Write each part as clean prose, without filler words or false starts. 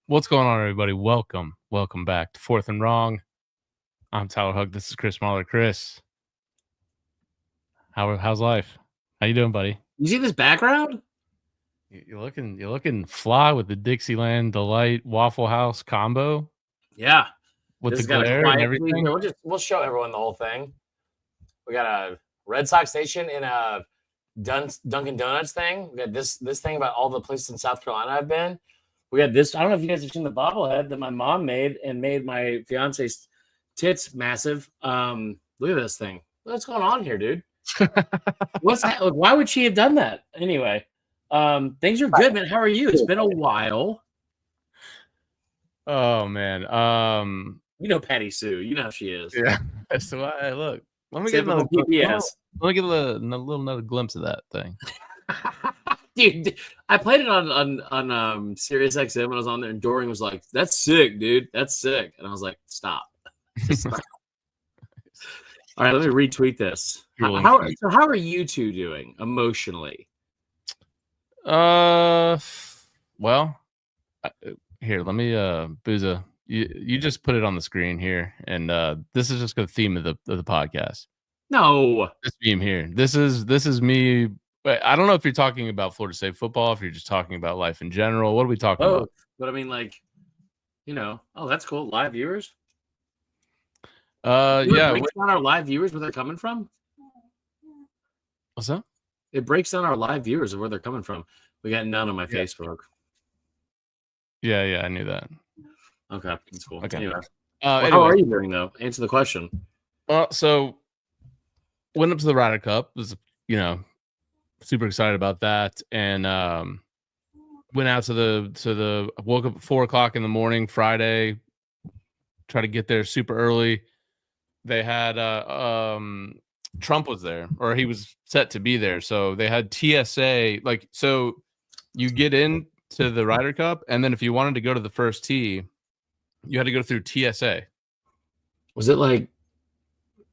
What's going on, everybody? Welcome back to Fourth and Wrong. I'm Tyler Huck. This is Chris Marler. Chris, how's life? How you doing, buddy? You see this background? You're looking fly with the Dixieland Delight Waffle House combo. Yeah, with this the glare and everything. We'll show everyone the whole thing. We got a Red Sox station and a Dunkin' Donuts thing. We got this thing about all the places in South Carolina I've been. We got this. I don't know if you guys have seen the bobblehead that my mom made my fiance's tits massive. Look at this thing. What's going on here, dude? What's that? Why would she have done that? Anyway, things are good, man. How are you? It's been a while. Oh man. You know Patty Sue. You know how she is. Yeah. So look. Let me get another PPS. Let me get another glimpse of that thing. Dude, I played it on Sirius XM when I was on there, and Dorian was like, "That's sick, dude. That's sick." And I was like, "Stop." Stop. All right, let me retweet this. How are you two doing emotionally? Well, here, let me Booza. You just put it on the screen here, and this is just the theme of the podcast. No, this theme here. This is me. I don't know if you're talking about Florida State football, if you're just talking about life in general. What are we talking about? But I mean, like, oh, that's cool. Live viewers. Yeah. It breaks down our live viewers where they're coming from. What's that? It breaks down our live viewers of where they're coming from. We got none on my Facebook. Yeah, I knew that. Okay, that's cool. Okay. Anyway, how are you doing though? Answer the question. So went up to the Ryder Cup. Was super excited about that, and went out to the woke up at 4:00 in the morning Friday. Try to get there super early. They had Trump was there, or he was set to be there. So they had TSA, so you get into the Ryder Cup, and then if you wanted to go to the first tee, you had to go through TSA. Was it like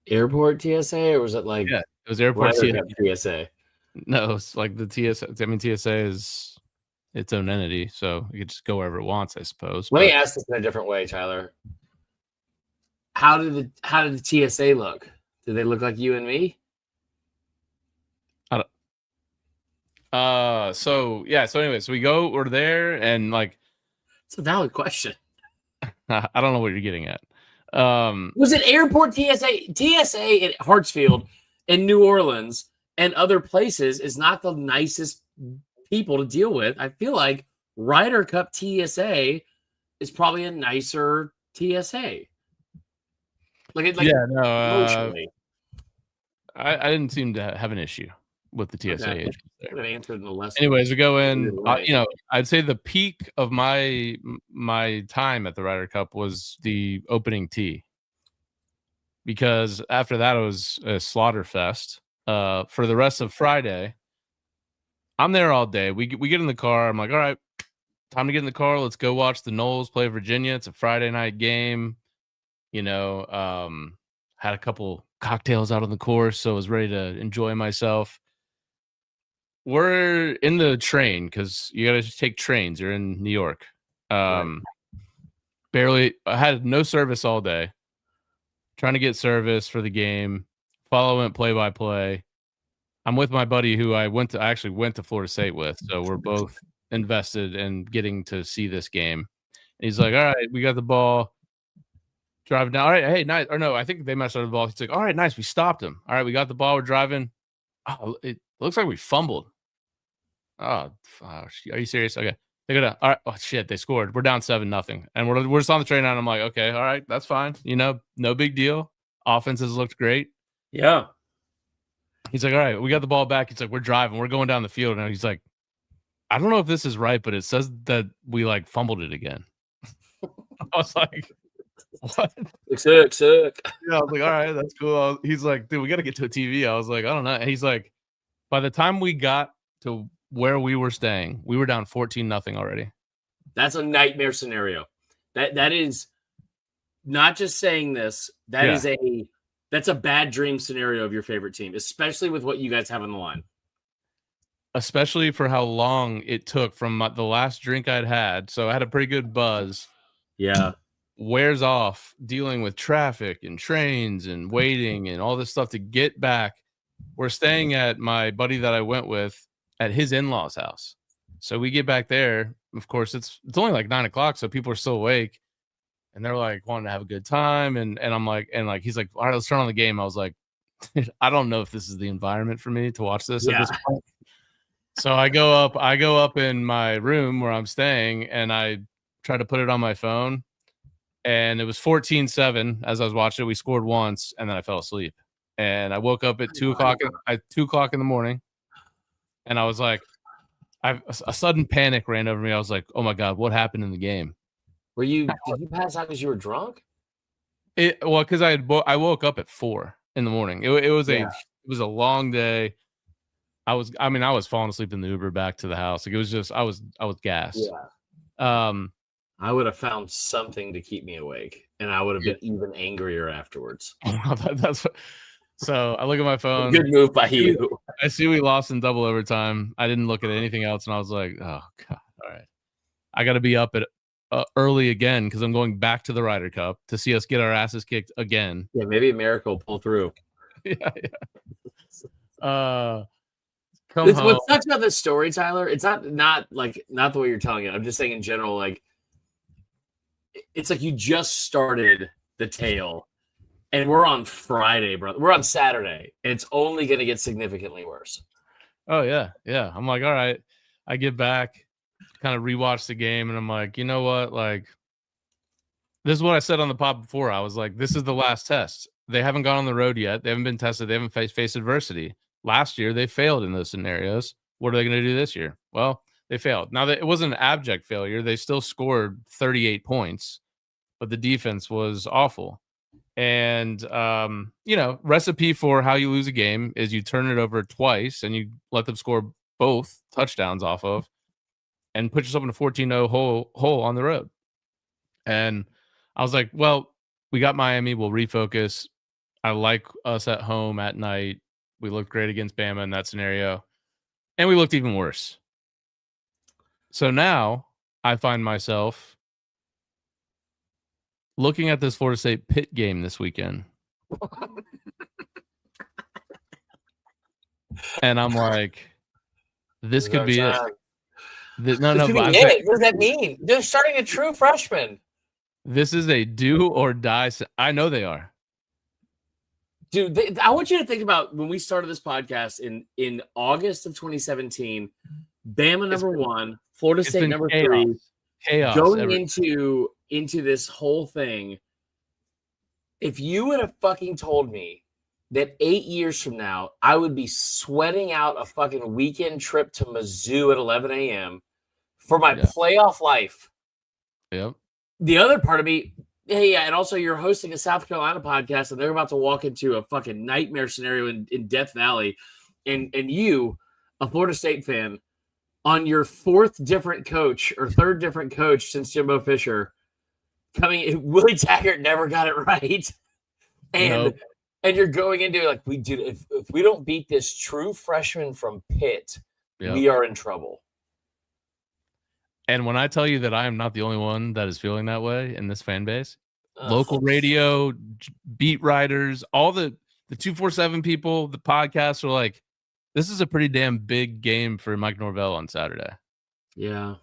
airport TSA, or was it like it was airport TSA? No, it's like the TSA. I mean, TSA is its own entity, so you could just go wherever it wants, I suppose. Let me ask this in a different way, Tyler. How did the TSA look? Did they look like you and me? So anyways, we're there, and it's a valid question. I don't know what you're getting at. Was it airport TSA? TSA at Hartsfield and New Orleans and other places is not the nicest people to deal with. I feel like Ryder Cup TSA is probably a nicer TSA. Emotionally. I didn't seem to have an issue with the TSA agents there. Answered the lesson. Anyways, we go in. I'd say the peak of my time at the Ryder Cup was the opening tee, because after that it was a slaughter fest. For the rest of Friday, I'm there all day. We get in the car. I'm like, all right, time to get in the car. Let's go watch the Noles play Virginia. It's a Friday night game. Had a couple cocktails out on the course, so I was ready to enjoy myself. We're in the train because you got to take trains. You're in New York. I had no service all day. Trying to get service for the game. Following play-by-play. I'm with my buddy who I actually went to Florida State with, so we're both invested in getting to see this game. And he's like, all right, we got the ball. Driving down. All right, hey, nice. Or no, I think they messed up the ball. He's like, all right, nice. We stopped him. All right, we got the ball. We're driving. Oh, it looks like we fumbled. Oh, are you serious? Okay. They go down. All right. Oh, shit. They scored. We're down 7-0. And we're just on the train now. And I'm like, okay, all right, that's fine. No big deal. Offenses looked great. Yeah. He's like, all right, we got the ball back. He's like, we're driving. We're going down the field. And he's like, I don't know if this is right, but it says that we fumbled it again. I was like, what? Sick. Yeah, I was like, all right, that's cool. He's like, dude, we got to get to a TV. I was like, I don't know. And he's like, by the time we got to where we were staying, we were down 14-0 already. That's a nightmare scenario. That is not just saying this. That's a bad dream scenario of your favorite team, especially with what you guys have on the line. especially for how long it took from the last drink I'd had. So I had a pretty good buzz. Yeah. Wears off dealing with traffic and trains and waiting and all this stuff to get back. We're staying at my buddy that I went with at his in-laws' house. So we get back there. Of course, it's only like 9 o'clock, so people are still awake. And they're like wanting to have a good time. And I'm like, he's like, all right, let's turn on the game. I was like, I don't know if this is the environment for me to watch this at this point. So I go up in my room where I'm staying, and I try to put it on my phone. And it was 14-7 as I was watching it. We scored once, and then I fell asleep. And I woke up at 2 o'clock at 2 o'clock in the morning, and I was like, a sudden panic ran over me. I was like, oh my God, what happened in the game? Did you pass out because you were drunk? Well, because I woke up at 4 in the morning. It was a long day. I was falling asleep in the Uber back to the house. Like, it was just I was gassed. Yeah. I would have found something to keep me awake, and I would have been even angrier afterwards. So I look at my phone. Good move by you. I see we lost in double overtime. I didn't look at anything else, and I was like, oh God, all right. I got to be up at early again because I'm going back to the Ryder Cup to see us get our asses kicked again. Yeah, maybe a miracle pull through. Yeah. What sucks about this story, Tyler, it's not the way you're telling it. I'm just saying in general, like, it's like you just started the tale, and we're on Friday, brother. We're on Saturday, and it's only going to get significantly worse. Oh, yeah. Yeah. I'm like, all right. I get back, kind of rewatch the game, and I'm like, you know what? Like, this is what I said on the pod before. I was like, this is the last test. They haven't gone on the road yet. They haven't been tested. They haven't faced adversity. Last year, they failed in those scenarios. What are they going to do this year? Well, they failed. Now, it wasn't an abject failure. They still scored 38 points, but the defense was awful. And, recipe for how you lose a game is you turn it over twice and you let them score both touchdowns off of and put yourself in a 14-0 hole on the road. And I was like, well, we got Miami. We'll refocus. I like us at home at night. We looked great against BAMA in that scenario. And we looked even worse. So now I find myself looking at this Florida State Pitt game this weekend. And I'm like, this could be it. What does that mean? They're starting a true freshman. This is a do or die. I know they are. Dude, I want you to think about when we started this podcast in August of 2017, Bama number 1, Florida State number 3, going into this whole thing. If you would have fucking told me that 8 years from now, I would be sweating out a fucking weekend trip to MIZZOU at 11 a.m. for my playoff life. Yep. The other part of me, and also you're hosting a South Carolina podcast, and they're about to walk into a fucking nightmare scenario in Death Valley, and you, a Florida State fan, on your 4th different coach or 3rd different coach since Jimbo Fisher, Willie Taggart never got it right, and you're going into like if we don't beat this true freshman from Pitt, we are in trouble. And when I tell you that I am not the only one that is feeling that way in this fan base, local radio, beat writers, all the 247 people, the podcasts are like, this is a pretty damn big game for Mike Norvell on Saturday. Yeah.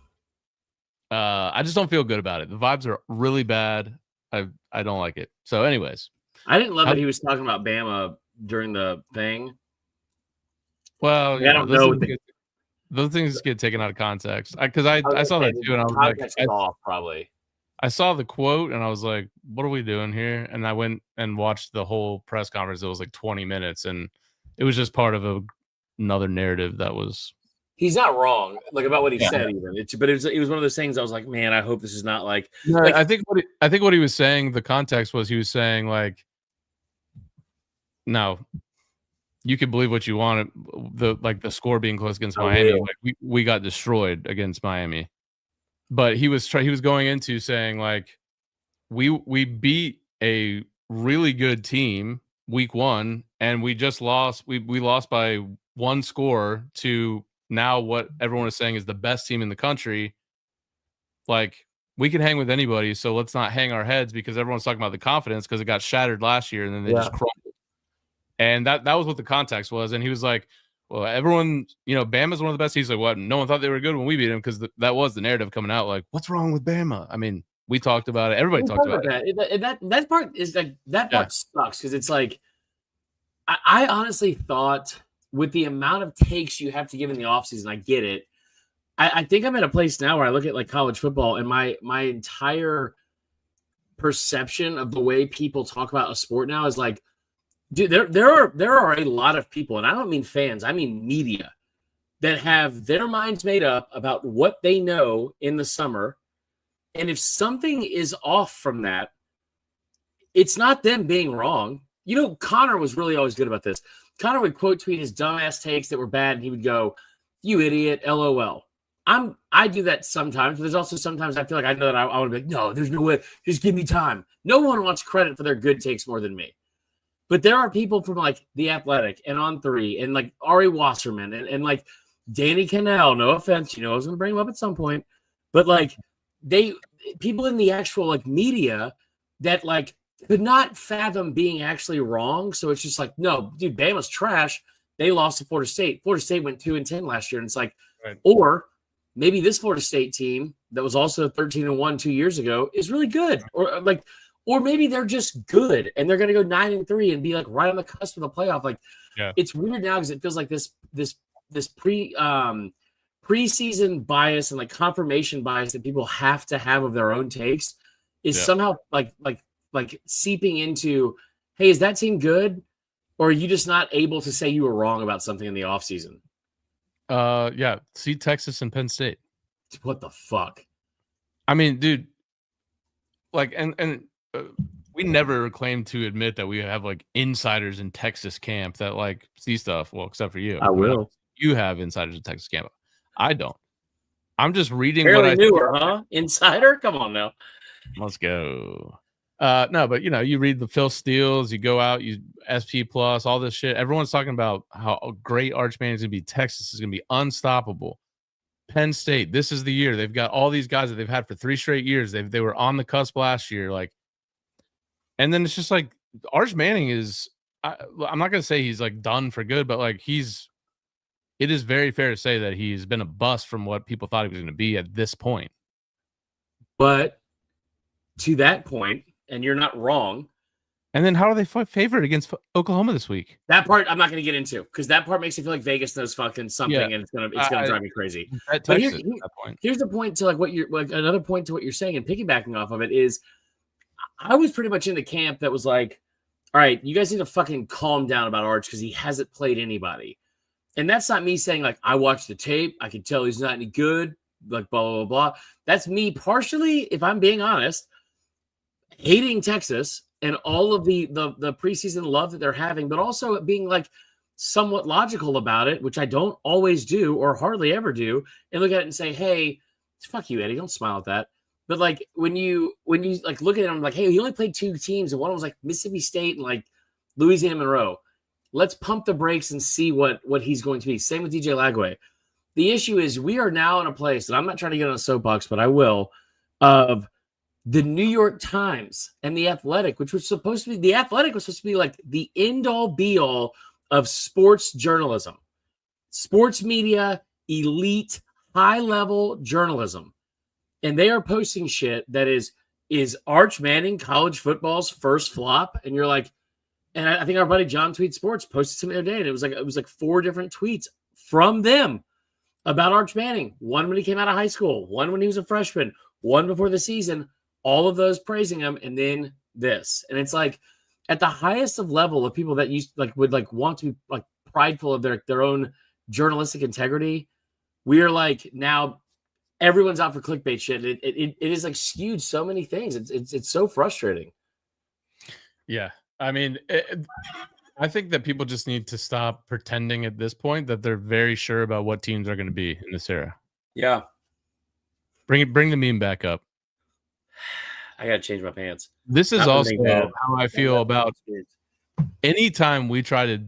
I just don't feel good about it. The vibes are really bad. I don't like it. So anyways. I didn't love that he was talking about Bama during the thing. Well, I don't know. Those things get taken out of context because I saw that too, and I was like, probably. I saw the quote, and I was like, "What are we doing here?" And I went and watched the whole press conference. It was like 20 minutes, and it was just part of another narrative that was. He's not wrong, like about what he said, even. But it was one of those things. I was like, "Man, I hope this is not like." No, like I think what he was saying. The context was he was saying like, "No." You can believe what you want. The score being close against Miami, like we got destroyed against Miami. But he was going into saying like we beat a really good team week 1, and we just lost. We lost by 1 score to now what everyone is saying is the best team in the country. Like, we can hang with anybody, so let's not hang our heads because everyone's talking about the confidence because it got shattered last year and then they just crumbled. And that was what the context was. And he was like, well, everyone, Bama's one of the best. He's like, what? No one thought they were good when we beat them because that was the narrative coming out. Like, what's wrong with Bama? I mean, we talked about it. Everybody talked about it. That part is like that part sucks because it's like I honestly thought with the amount of takes you have to give in the offseason, I get it. I think I'm at a place now where I look at like college football and my entire perception of the way people talk about a sport now is like, dude, there are a lot of people, and I don't mean fans, I mean media, that have their minds made up about what they know in the summer. And if something is off from that, it's not them being wrong. Connor was really always good about this. Connor would quote tweet his dumbass takes that were bad, and he would go, "You idiot, LOL." I do that sometimes, but there's also sometimes I feel like I know that I want to be like, no, there's no way. Just give me time. No one wants credit for their good takes more than me. But there are people from like The Athletic and On3 and like Ari Wasserman and like Danny Cannell, no offense, I was going to bring him up at some point, but like people in the actual like media that like could not fathom being actually wrong. So it's just like, no, dude, Bama's trash. They lost to Florida State. Florida State went 2-10 last year. And it's like, right. Or maybe this Florida State team that was also 13-1 2 years ago is really good. Or maybe they're just good and they're going to go 9-3 and be like right on the cusp of the playoff. Like, It's weird now because it feels like this preseason bias and like confirmation bias that people have to have of their own takes is somehow like seeping into, hey, is that team good? Or are you just not able to say you were wrong about something in the offseason? See Texas and Penn State. What the fuck? I mean, dude, like, and we never claim to admit that we have like insiders in Texas camp that like see stuff. Well, except for you. I will. You have insiders in Texas camp. I don't. I'm just reading Barely what I knew her, huh? Insider? Come on now. Let's go. No, but you read the Phil Steele's, you go out, you SP Plus, all this shit. Everyone's talking about how great Arch Manning is gonna be. Texas is gonna be unstoppable. Penn State, this is the year. They've got all these guys that they've had for 3 straight years. They were on the cusp last year, like, and then it's just like Arch Manning is. I'm not gonna say he's like done for good, but like it is very fair to say that he's been a bust from what people thought he was gonna be at this point. But to that point. And you're not wrong. And then how are they favored against Oklahoma this week? That part I'm not going to get into because that part makes me feel like Vegas knows fucking something, and it's gonna drive me crazy. But here's the point to like what you're like another point to what you're saying and piggybacking off of it is, I was pretty much in the camp that was like, all right, you guys need to fucking calm down about Arch because he hasn't played anybody, and that's not me saying like I watched the tape, I can tell he's not any good, like blah blah blah blah. That's me partially, if I'm being honest, hating Texas and all of the preseason love that they're having, but also being like somewhat logical about it, which I don't always do or hardly ever do, and look at it and say, hey, fuck you, Eddie, don't smile at that. But like when you like look at him like, hey, he only played 2 teams and one was like Mississippi State and like Louisiana Monroe. Let's pump the brakes and see what he's going to be. Same with DJ Lagway. The issue is we are now in a place, and I'm not trying to get on a soapbox, but I will, of the New York Times and The Athletic, which was supposed to be, The Athletic was supposed to be like the end-all, be-all of sports journalism. Sports media, elite, high-level journalism. And they are posting shit that is Arch Manning college football's first flop? And you're like, and I think our buddy John Tweet Sports posted something the other day, and it was like 4 different tweets from them about Arch Manning. One when he came out of high school, one when he was a freshman, one before the season, all of those praising him, and then this. And it's like at the highest of level of people that would want to be like prideful of their own journalistic integrity, we are like now everyone's out for clickbait shit. It is like skewed so many things. It's so frustrating. Yeah. I mean, I think that people just need to stop pretending at this point that they're very sure about what teams are going to be in this era. Yeah. Bring the meme back up. I gotta change my pants. This is also how I feel about anytime we try to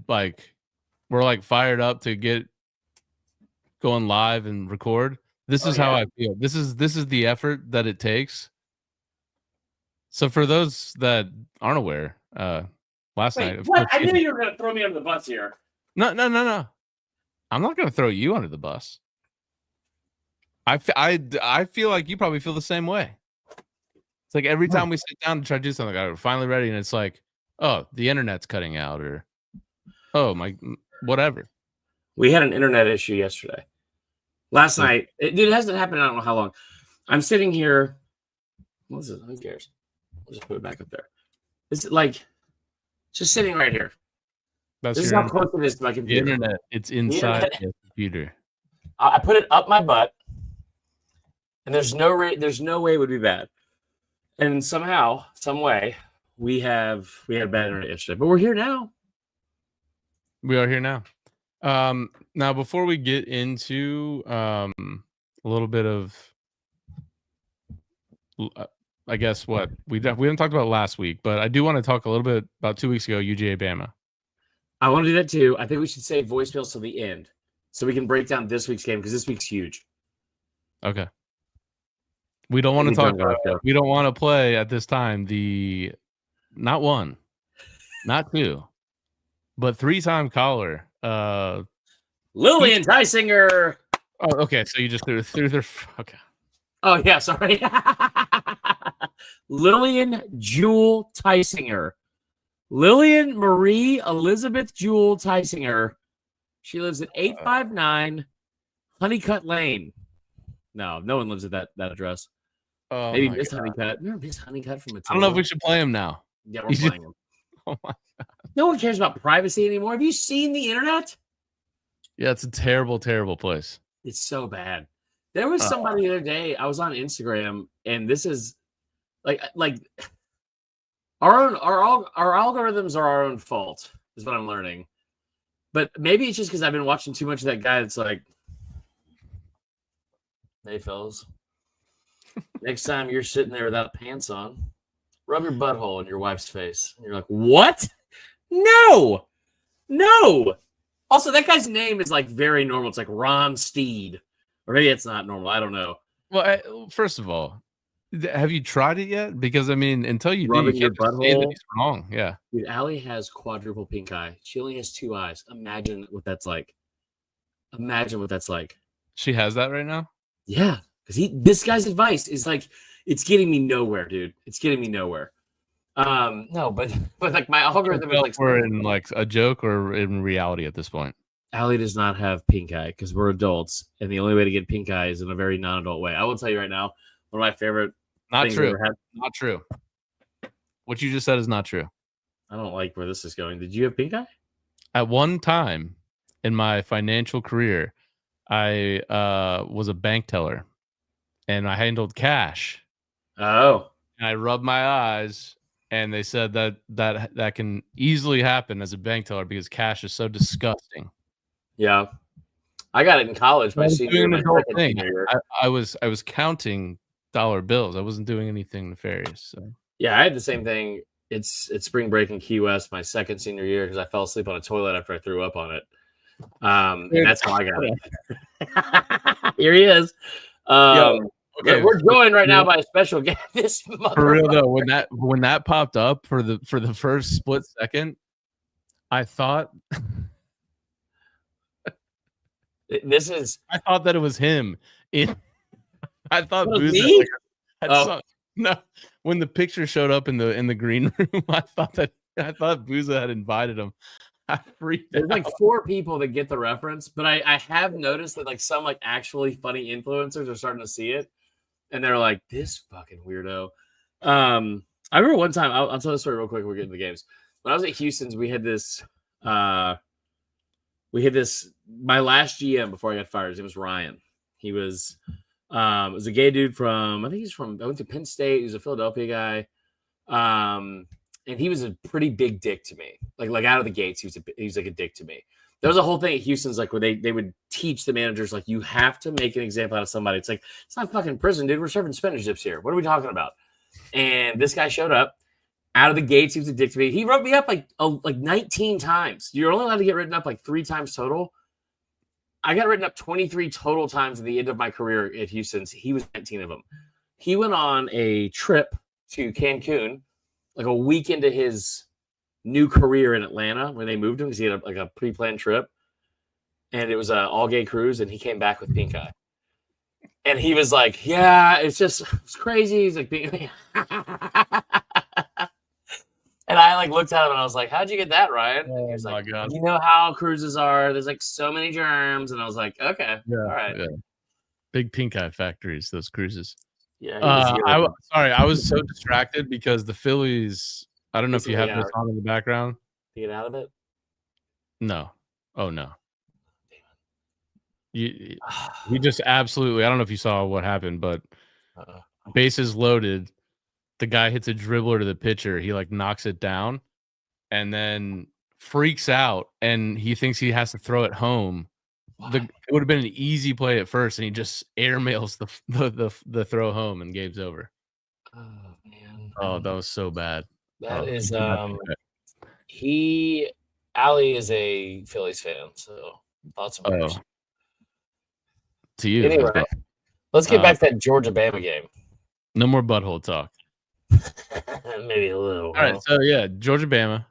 we're like fired up to going live and record. This is how I feel. This is the effort that it takes. So for those that aren't aware, last night. What? I knew you were going to throw me under the bus here. No. I'm not going to throw you under the bus. I feel like you probably feel the same way. It's like every time we sit down to try to do something, we're finally ready, and it's like, oh, the internet's cutting out, or oh my, whatever. We had an internet issue yesterday. Last night, it hasn't happened. I don't know how long. I'm sitting here. What's it? Who cares? I'll just put it back up there. It's like just sitting right here. This is how close it is to my computer. The internet. It's inside the computer. I put it up my butt, and there's no way it would be bad. And somehow, some way, we had bad internet yesterday, but we're here now. We are here now. Now, before we get into a little bit of, I guess what we haven't talked about last week, but I do want to talk a little bit about 2 weeks ago, UGA BAMA. I want to do that too. I think we should save voicemails till the end so we can break down this week's game because this week's huge. Okay. We don't want to talk about it. We don't want to play at this time the not one, not two, but 3-time caller. Lillian Tysinger. Oh, okay. So you just threw their okay. Oh yeah, sorry. Lillian Jewel Tysinger. Lillian Marie Elizabeth Jewel Tysinger. She lives at 859 Honeycutt Lane. No one lives at that address. Oh, maybe Miss Honeycutt. Remember Miss Honeycutt from Matilda? I don't know if we should play him now. Yeah, we're playing him. Oh my God. No one cares about privacy anymore. Have you seen the internet? Yeah, it's a terrible, terrible place. It's so bad. There was somebody the other day. I was on Instagram, and this is like our algorithms are our own fault, is what I'm learning. But maybe it's just because I've been watching too much of that guy that's like, hey, fellas, next time you're sitting there without pants on, rub your butthole in your wife's face. And you're like, what? No. Also, that guy's name is like very normal. It's like Ron Steed. Or maybe it's not normal. I don't know. Well, first of all, have you tried it yet? Because, I mean, until you do, you can't butthole. say that he's wrong. Yeah. Dude, Allie has quadruple pink eye. She only has 2 eyes. Imagine what that's like. She has that right now? Yeah. Because this guy's advice is like, it's getting me nowhere, dude. It's getting me nowhere. No, but like my algorithm is like, we're in like a joke or in reality at this point. Allie does not have pink eye because we're adults, and the only way to get pink eye is in a very non-adult way. I will tell you right now, one of my favorite. Not true. Not true. What you just said is not true. I don't like where this is going. Did you have pink eye? At one time in my financial career, I was a bank teller, and I handled cash. Oh. And I rubbed my eyes, and they said that can easily happen as a bank teller because cash is so disgusting. Yeah, I got it in college. My senior year. I was counting dollar bills. I wasn't doing anything nefarious. So. Yeah, I had the same thing. It's spring break in Key West, my second senior year, because I fell asleep on a toilet after I threw up on it. And that's how I got it. Here he is. Okay, we're joined right now by a special guest. For real though, when that popped up for the first split second, I thought. I thought that it was him. I thought Booza. No, when the picture showed up in the green room, I thought Booza had invited him. I freaked There's out. like 4 people that get the reference, but I have noticed that like some like actually funny influencers are starting to see it, and they're like, "This fucking weirdo." I remember one time. I'll tell the story real quick. We'll get into the games. When I was at Houston's, we had this. My last GM before I got fired, his name was Ryan. He was a gay dude I went to Penn State. He was a Philadelphia guy. And he was a pretty big dick to me. Like out of the gates, he was like a dick to me. There was a whole thing at Houston's like where they would teach the managers, like, you have to make an example out of somebody. It's like, it's not fucking prison, dude. We're serving spinach dips here. What are we talking about? And this guy showed up. Out of the gates, he was a dick to me. He wrote me up like 19 times. You're only allowed to get written up like 3 times total. I got written up 23 total times at the end of my career at Houston. He was 19 of them. He went on a trip to Cancun like a week into his new career in Atlanta when they moved him because he had a pre-planned trip. And it was an all-gay cruise, and he came back with pink eye. And he was like, yeah, it's crazy. He's like, and I like looked at him and I was like, how'd you get that, Ryan? And he was like, God. You know how cruises are. There's like so many germs. And I was like, okay, all right. Yeah. Big pink eye factories, those cruises. Yeah. Sorry, I was so distracted because the Phillies, I don't know if you have this on in the background. You get out of it? No. Oh, no. He just absolutely, I don't know if you saw what happened, but bases loaded. The guy hits a dribbler to the pitcher. He like knocks it down and then freaks out and he thinks he has to throw it home. It would have been an easy play at first, and he just airmails the throw home and game's over. Oh man. Oh, that was so bad. That is Ali is a Phillies fan, so thoughts and prayers. To you. Anyway, let's get back to that Georgia Bama game. No more butthole talk. Maybe a little. All right, so yeah, Georgia Bama.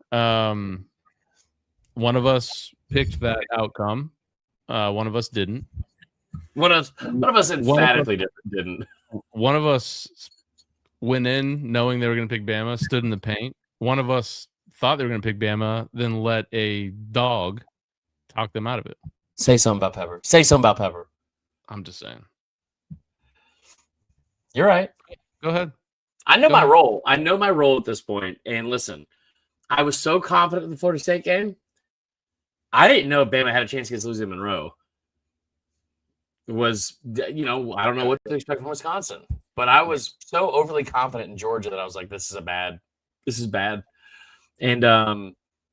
One of us picked that outcome. One of us didn't. One of us emphatically didn't. One of us went in knowing they were going to pick Bama, stood in the paint. One of us thought they were going to pick Bama, then let a dog talk them out of it. Say something about Pepper. Say something about Pepper. I'm just saying. You're right. Go ahead. I know my role. I know my role at this point. And listen, I was so confident in the Florida State game. I didn't know Bama had a chance against Louisiana Monroe. It was, I don't know what to expect from Wisconsin. But I was so overly confident in Georgia that I was like, this is bad. And,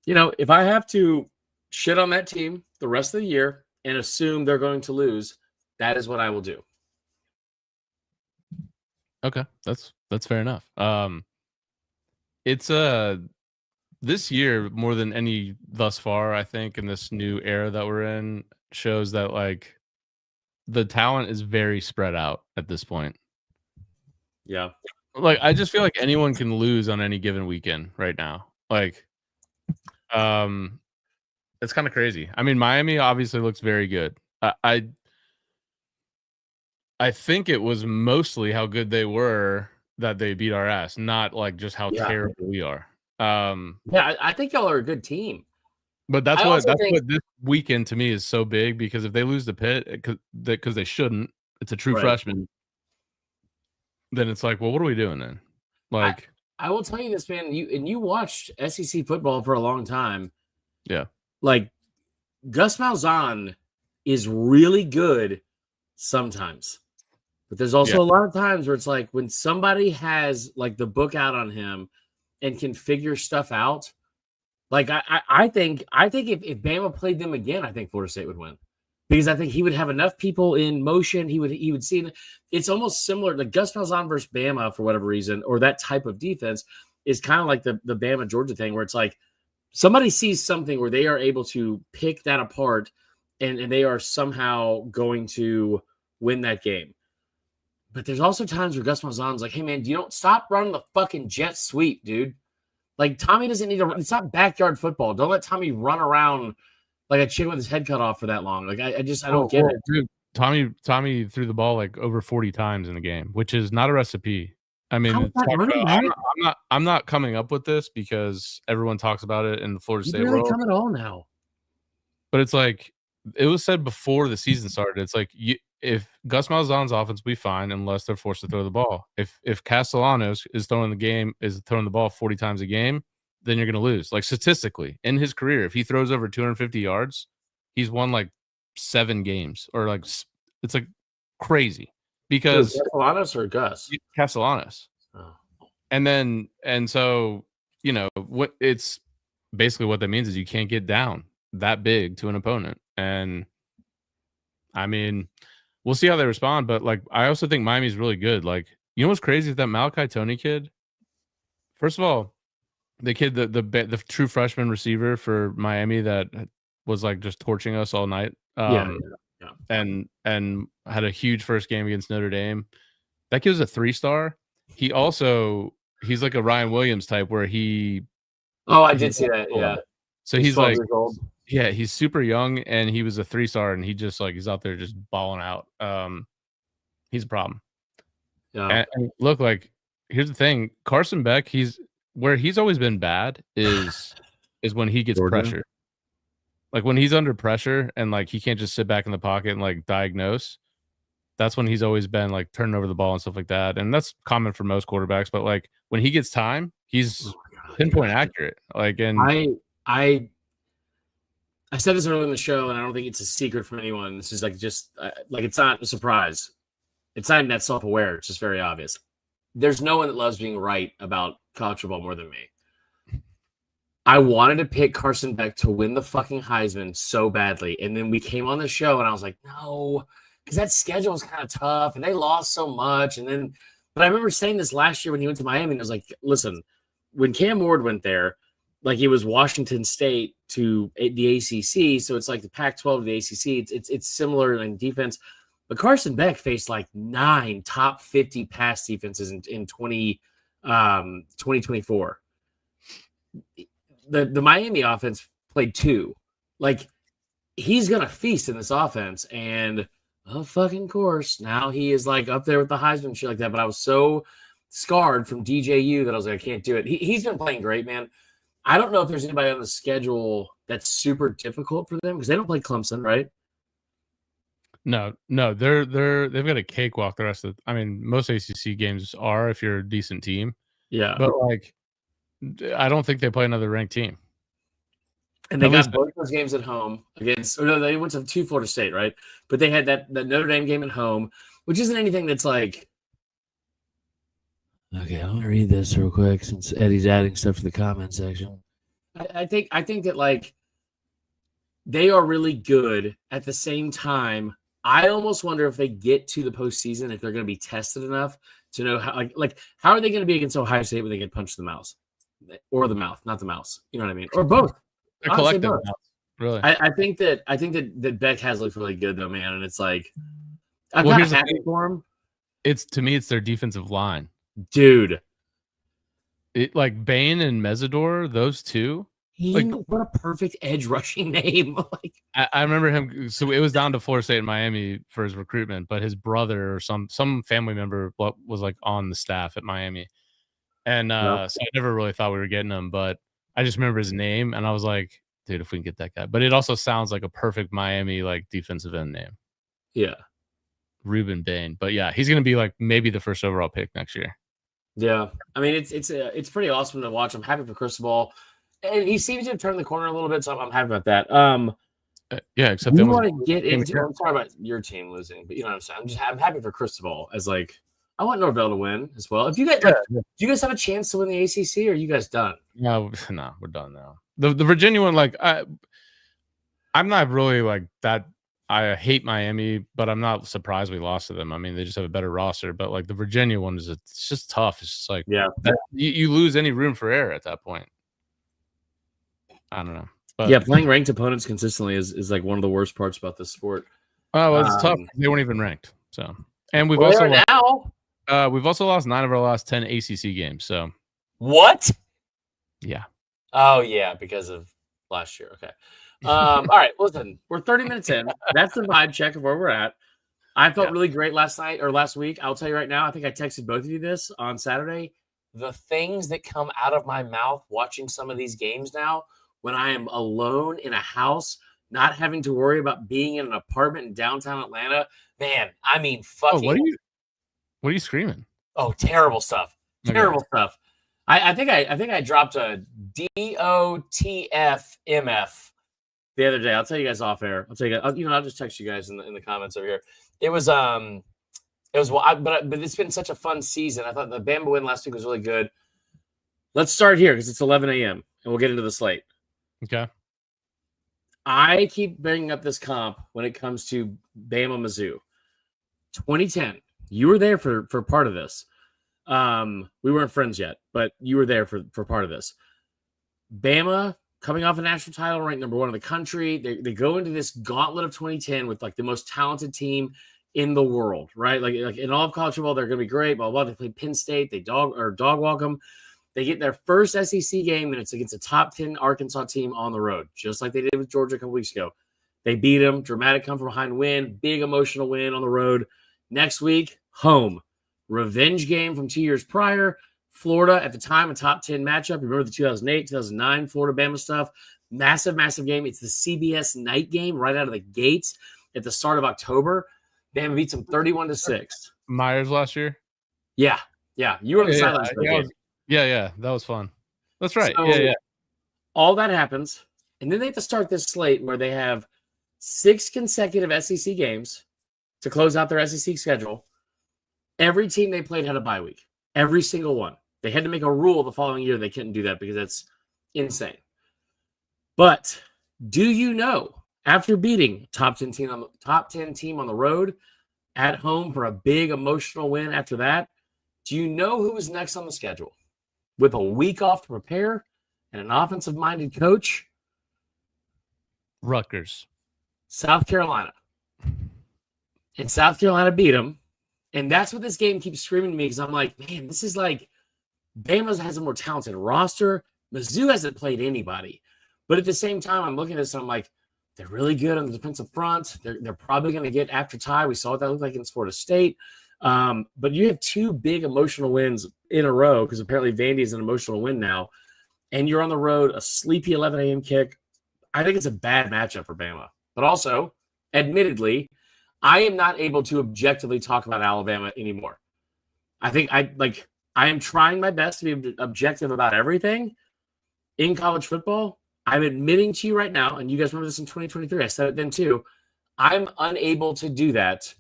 if I have to shit on that team the rest of the year and assume they're going to lose, that is what I will do. Okay, that's fair enough. It's this year more than any thus far, I think, in this new era that we're in, shows that like the talent is very spread out at this point. Yeah. Like I just feel like anyone can lose on any given weekend right now. Like it's kind of crazy. I mean, Miami obviously looks very good. I think it was mostly how good they were that they beat our ass, not like just how terrible we are. I think y'all are a good team. But that's what this weekend to me is so big, because if they lose to Pitt, because they shouldn't, it's a true freshman. Then it's like, well, what are we doing then? Like, I will tell you this, man. You watched SEC football for a long time. Yeah. Like Gus Malzahn is really good sometimes. But there's also a lot of times where it's like when somebody has like the book out on him and can figure stuff out. Like I think if Bama played them again, I think Florida State would win, because I think he would have enough people in motion. He would see it. It's almost similar to Gus Malzahn versus Bama for whatever reason, or that type of defense is kind of like the Bama Georgia thing, where it's like somebody sees something where they are able to pick that apart and they are somehow going to win that game. But there's also times where Gus Malzahn's like, hey, man, you don't stop running the fucking jet sweep, dude. Like, Tommy doesn't need to – it's not backyard football. Don't let Tommy run around like a chicken with his head cut off for that long. Like, I don't get it. Dude, Tommy threw the ball like over 40 times in the game, which is not a recipe. I mean, I'm not coming up with this because everyone talks about it in the Florida State world. Come at all now. But it's like it was said before the season started. It's like if Gus Malzahn's offense will be fine unless they're forced to throw the ball. If Castellanos is throwing the ball 40 times a game, then you're going to lose. Like statistically, in his career, if he throws over 250 yards, he's won like 7 games, or like it's like crazy. Because Castellanos or Gus? Castellanos. Oh. And so, what it's basically what that means is you can't get down that big to an opponent. And I mean, we'll see how they respond, but like I also think Miami's really good. Like, you know what's crazy is that Malachi Tony kid. First of all, the kid, the true freshman receiver for Miami that was like just torching us all night. and had a huge first game against Notre Dame. That kid's a 3-star. He's like a Ryan Williams type where he. Oh, I did see that. Yeah. So he's like, yeah, he's super young, and he was a 3-star, and he's out there just balling out. He's a problem. Yeah. And look, like, here's the thing: Carson Beck, he's always been bad is when he gets pressure. Like when he's under pressure and like he can't just sit back in the pocket and like diagnose. That's when he's always been like turning over the ball and stuff like that. And that's common for most quarterbacks. But like when he gets time, he's pinpoint accurate. Like, and I said this earlier in the show, and I don't think it's a secret from anyone. This is like just like it's not a surprise. It's not even that self-aware. It's just very obvious. There's no one that loves being right about college football more than me. I wanted to pick Carson Beck to win the fucking Heisman so badly. And then we came on the show, and I was like, no, because that schedule was kind of tough, and they lost so much. But I remember saying this last year when he went to Miami, and I was like, listen, when Cam Ward went there, like it was Washington State to the ACC, so it's like the Pac-12 to the ACC. It's similar in defense. But Carson Beck faced like 9 top 50 pass defenses in 2024. The Miami offense played 2. Like, he's going to feast in this offense. And, of fucking course, now he is, like, up there with the Heisman shit like that. But I was so scarred from DJU that I was like, I can't do it. He's been playing great, man. I don't know if there's anybody on the schedule that's super difficult for them because they don't play Clemson, right? No, they've got a cakewalk the rest of I mean, most ACC games are if you're a decent team. Yeah. But, like, I don't think they play another ranked team. And they got both those games at home against – or no, they went to 2 Florida State, right? But they had that Notre Dame game at home, which isn't anything that's like – okay, I'm going to read this real quick since Eddie's adding stuff to the comment section. I think that, like, they are really good. At the same time, I almost wonder if they get to the postseason, if they're going to be tested enough to know how – like how are they going to be against Ohio State when they get punched in the mouth? Or the mouth, not the mouse. You know what I mean? Or both. They're collective. Both. Really, I think that Beck has looked really good though, man. And it's like I'm kind of happy for him. To me, it's their defensive line, dude. It like Bain and Mezzador, those two. Like, what a perfect edge rushing name. Like I remember him. So it was down to Florida State and Miami for his recruitment, but his brother or some family member was like on the staff at Miami. And so I never really thought we were getting him, but I just remember his name, and I was like, dude, if we can get that guy. But it also sounds like a perfect Miami, like, defensive end name. Yeah. Ruben Bain. But, yeah, he's going to be, like, maybe the first overall pick next year. Yeah. I mean, it's pretty awesome to watch. I'm happy for Cristobal. And he seems to have turned the corner a little bit, so I'm happy about that. Yeah, except you want to get into – I'm sorry about your team losing, but you know what I'm saying? I'm happy for Cristobal as, like – I want Norvell to win as well. If you guys, do you guys have a chance to win the ACC, or are you guys done? No, we're done now. The Virginia one, like, I'm not really like that. I hate Miami, but I'm not surprised we lost to them. I mean, they just have a better roster. But like the Virginia one it's just tough. It's just like, you lose any room for error at that point. I don't know. But, yeah, playing ranked opponents consistently is like one of the worst parts about this sport. Oh, well, it's tough. They weren't even ranked. So, and we've also now. We've also lost 9 of our last 10 ACC games. So what? Yeah. Oh yeah, because of last year. Okay. All right. Listen, we're 30 minutes in. That's the vibe check of where we're at. I felt really great last week. I'll tell you right now. I think I texted both of you this on Saturday. The things that come out of my mouth watching some of these games now, when I am alone in a house, not having to worry about being in an apartment in downtown Atlanta, man. I mean, fucking. What are you screaming? Oh, terrible stuff. Okay. Terrible stuff. I think I dropped a DOTFMF the other day. I'll tell you guys off air. I'll just text you guys in the comments over here. But it's been such a fun season. I thought the BAMA win last week was really good. Let's start here because it's 11 a.m. and we'll get into the slate. Okay. I keep bringing up this comp when it comes to BAMA MIZZOU. 2010. You were there for part of this. We weren't friends yet, but you were there for part of this. BAMA coming off a national title, ranked number 1 in the country. They go into this gauntlet of 2010 with like the most talented team in the world, right? Like in all of college football, they're going to be great. Blah, blah, blah. They play Penn State. They dog walk them. They get their first SEC game, and it's against a top 10 Arkansas team on the road, just like they did with Georgia a couple weeks ago. They beat them. Dramatic come from behind win. Big emotional win on the road. Next week, home. Revenge game from 2 years prior. Florida, at the time, a top 10 matchup. Remember the 2008, 2009 Florida-Bama stuff? Massive, massive game. It's the CBS night game right out of the gates at the start of October. Bama beats them 31-6. Myers last year? Yeah. You were on the sidelines for that game. Yeah, that was fun. That's right. So, yeah. All that happens, and then they have to start this slate where they have 6 consecutive SEC games to close out their SEC schedule. Every team they played had a bye week. Every single one. They had to make a rule the following year they couldn't do that because that's insane. But do you know, after beating top 10 team on the road, at home for a big emotional win after that, do you know who was next on the schedule? With a week off to prepare and an offensive-minded coach? Rutgers. South Carolina. And South Carolina beat them. And that's what this game keeps screaming to me because I'm like, man, this is like Bama has a more talented roster. MIZZOU hasn't played anybody. But at the same time, I'm looking at this and I'm like, they're really good on the defensive front. They're probably going to get after Ty. We saw what that looked like against Florida State. But you have 2 big emotional wins in a row because apparently Vandy is an emotional win now. And you're on the road, a sleepy 11 a.m. kick. I think it's a bad matchup for Bama. But also, admittedly, I am not able to objectively talk about Alabama anymore. I am trying my best to be objective about everything in college football. I'm admitting to you right now, and you guys remember this in 2023, I said it then too, I'm unable to do that,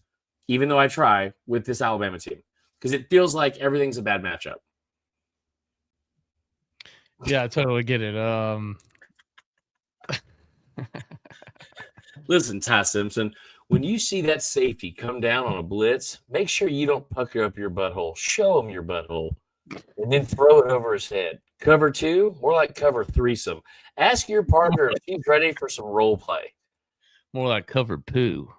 even though I try, with this Alabama team. Because it feels like everything's a bad matchup. Yeah, I totally get it. Listen, Ty Simpson, when you see that safety come down on a blitz, make sure you don't pucker up your butthole. Show him your butthole. And then throw it over his head. Cover 2, more like cover threesome. Ask your partner if he's ready for some role play. More like cover poo.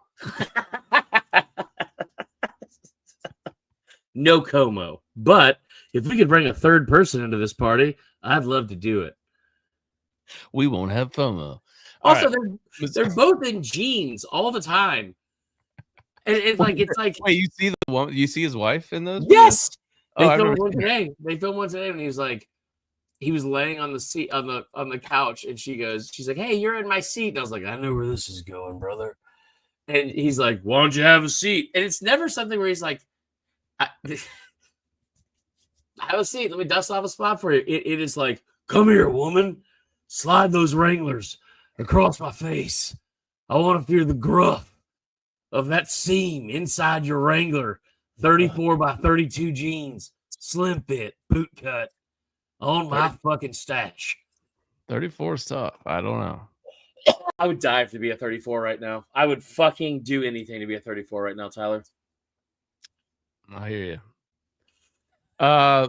No Como. But if we could bring a third person into this party, I'd love to do it. We won't have FOMO. Also, they're both in jeans all the time. And it's like wait, you see the one? You see his wife in those? Yes. They filmed one today. They filmed one today, and he was laying on the seat on the couch, and she's like, "Hey, you're in my seat." And I was like, "I know where this is going, brother." And he's like, "Why don't you have a seat?" And it's never something where he's like, "Have a seat. Let me dust off a spot for you." It is like, "Come here, woman. Slide those Wranglers across my face. I want to feel the gruff of that seam inside your Wrangler. 34 by 32 jeans, slim fit, boot cut, on my fucking stash." 34 is tough. I don't know. I would die to be a 34 right now. I would fucking do anything to be a 34 right now, Tyler. I hear you. I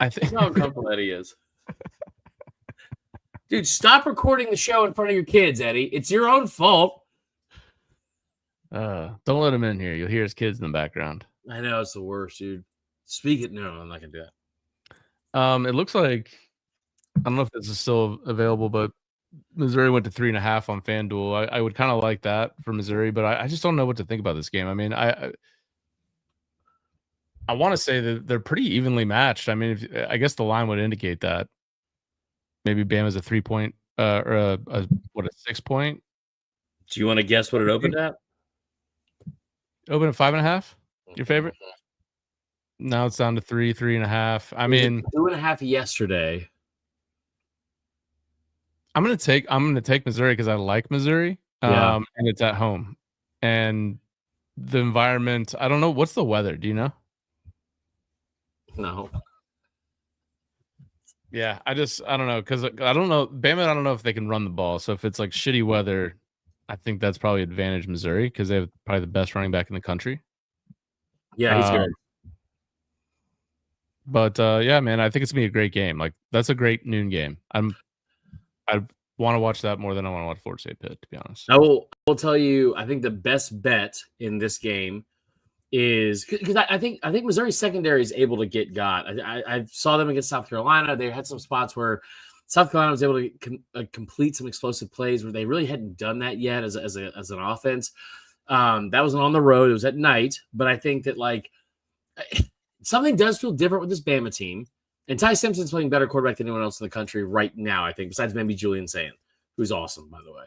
think how uncomfortable Eddie is. Dude, stop recording the show in front of your kids, Eddie. It's your own fault. Don't let him in here. You'll hear his kids in the background. I know, it's the worst, dude. Speak it. No, I'm not gonna do that. It looks like, I don't know if this is still available, but Missouri went to 3.5 on FanDuel. I would kind of like that for Missouri, but I just don't know what to think about this game. I mean, I want to say that they're pretty evenly matched. I mean, I guess the line would indicate that. Maybe Bama's a 3-point or a 6-point. Do you want to guess what it opened at? Open at 5.5. Your favorite? Now it's down to 3.5. I mean, 2.5 yesterday. I'm gonna take Missouri because I like Missouri. And it's at home. And the environment, I don't know. What's the weather? Do you know? No. Yeah, I don't know, because I don't know. Bama, I don't know if they can run the ball. So if it's like shitty weather, I think that's probably advantage Missouri because they have probably the best running back in the country. Yeah, he's good. But yeah, man, I think it's gonna be a great game. Like that's a great noon game. I want to watch that more than I want to watch Florida State Pitt, to be honest. I will tell you, I think the best bet in this game is because I think Missouri secondary is able to get got. I saw them against South Carolina. They had some spots where South Carolina was able to complete some explosive plays where they really hadn't done that yet as an offense. That wasn't on the road. It was at night. But I think that like something does feel different with this Bama team. And Ty Simpson's playing better quarterback than anyone else in the country right now, I think, besides maybe Julian Sand, who's awesome, by the way.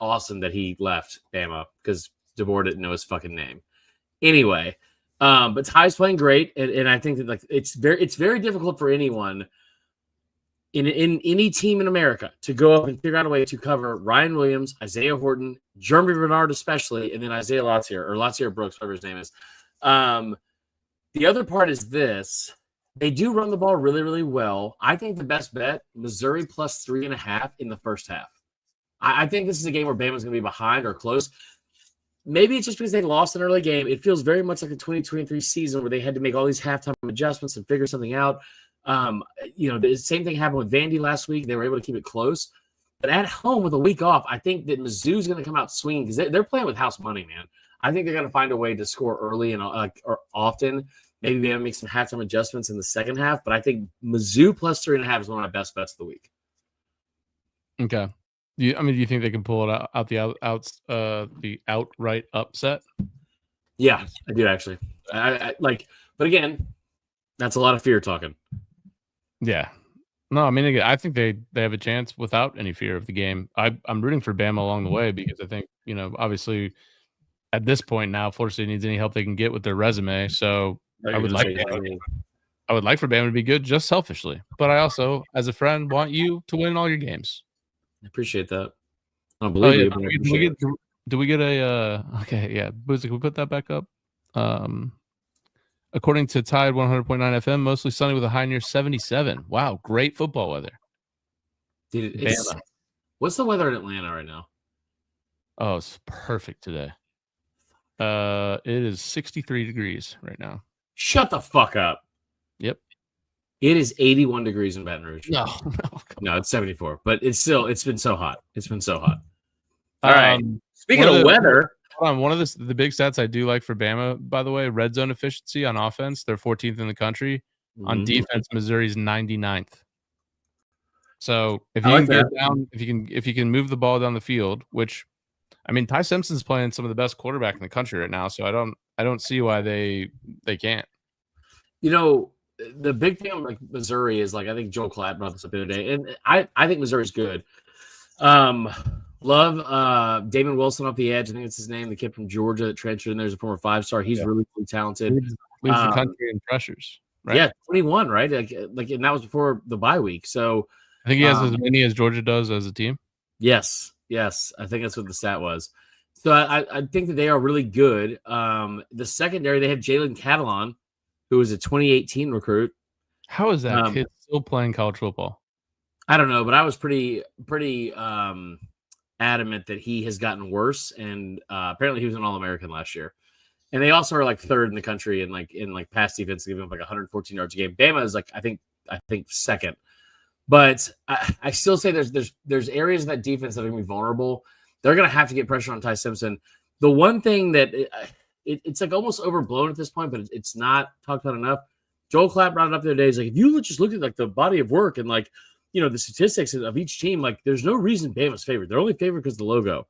Awesome that he left Bama because DeBoer didn't know his fucking name. Anyway, but Ty's playing great, and I think that like it's very difficult for anyone in any team in America to go up and figure out a way to cover Ryan Williams, Isaiah Horton, Jeremy Bernard especially, and then Isaiah Latsier Brooks, whatever his name is. The other part is this. They do run the ball really, really well. I think the best bet, Missouri plus 3.5 in the first half. I think this is a game where Bama's going to be behind or close. Maybe it's just because they lost an early game. It feels very much like a 2023 season where they had to make all these halftime adjustments and figure something out. The same thing happened with Vandy last week. They were able to keep it close. But at home with a week off, I think that Mizzou's going to come out swinging because they're playing with house money, man. I think they're going to find a way to score early and or often. Maybe Bama make some halftime adjustments in the second half, but I think Mizzou plus 3.5 is one of my best bets of the week. Okay. Do you think they can pull it out the outright upset? Yeah, I do actually. But again, that's a lot of fear talking. Yeah. No, I mean, again, I think they have a chance without any fear of the game. I'm rooting for Bama along the way because I think, obviously at this point now, Florida State needs any help they can get with their resume. So I would like for Bama to be good just selfishly. But I also, as a friend, want you to win all your games. I appreciate that. I don't believe you. But do we get a okay, yeah. Boozy, can we put that back up? According to Tide 100.9 FM, mostly sunny with a high near 77. Wow, great football weather. Dude, what's the weather in Atlanta right now? Oh, it's perfect today. It is 63 degrees right now. Shut the fuck up. Yep. It is 81 degrees in Baton Rouge. No, it's 74. But it's been so hot. It's been so hot. All right. Speaking of weather. One of the big stats I do like for Bama, by the way, red zone efficiency on offense. They're 14th in the country. Mm-hmm. On defense, Missouri's 99th. So if you can get down, if you can move the ball down the field, which I mean, Ty Simpson's playing some of the best quarterback in the country right now, so I don't see why they can't. The big thing on like Missouri is like I think Joel Klatt brought this up the other day, and I think Missouri's good. Love Damon Wilson off the edge. I think it's his name. The kid from Georgia that transferred in there as a former 5-star. He's really, really talented. Leads the country in pressures. Right? Yeah, 21, right? Like, and that was before the bye week. So I think he has as many as Georgia does as a team. Yes. I think that's what the stat was. So I think that they are really good. The secondary, they have Jalen Catalon, who was a 2018 recruit. How is that kid still playing college football? I don't know, but I was pretty adamant that he has gotten worse, and apparently he was an All-American last year. And they also are like third in the country in pass defense, giving up like 114 yards a game. Bama is like I think second. But I still say there's areas of that defense that are going to be vulnerable. They're going to have to get pressure on Ty Simpson. The one thing that it's like almost overblown at this point, but it's not talked about enough. Joel Klatt brought it up the other day. He's like, if you just look at like the body of work and like the statistics of each team, like there's no reason Bama's favored. They're only favored because of the logo,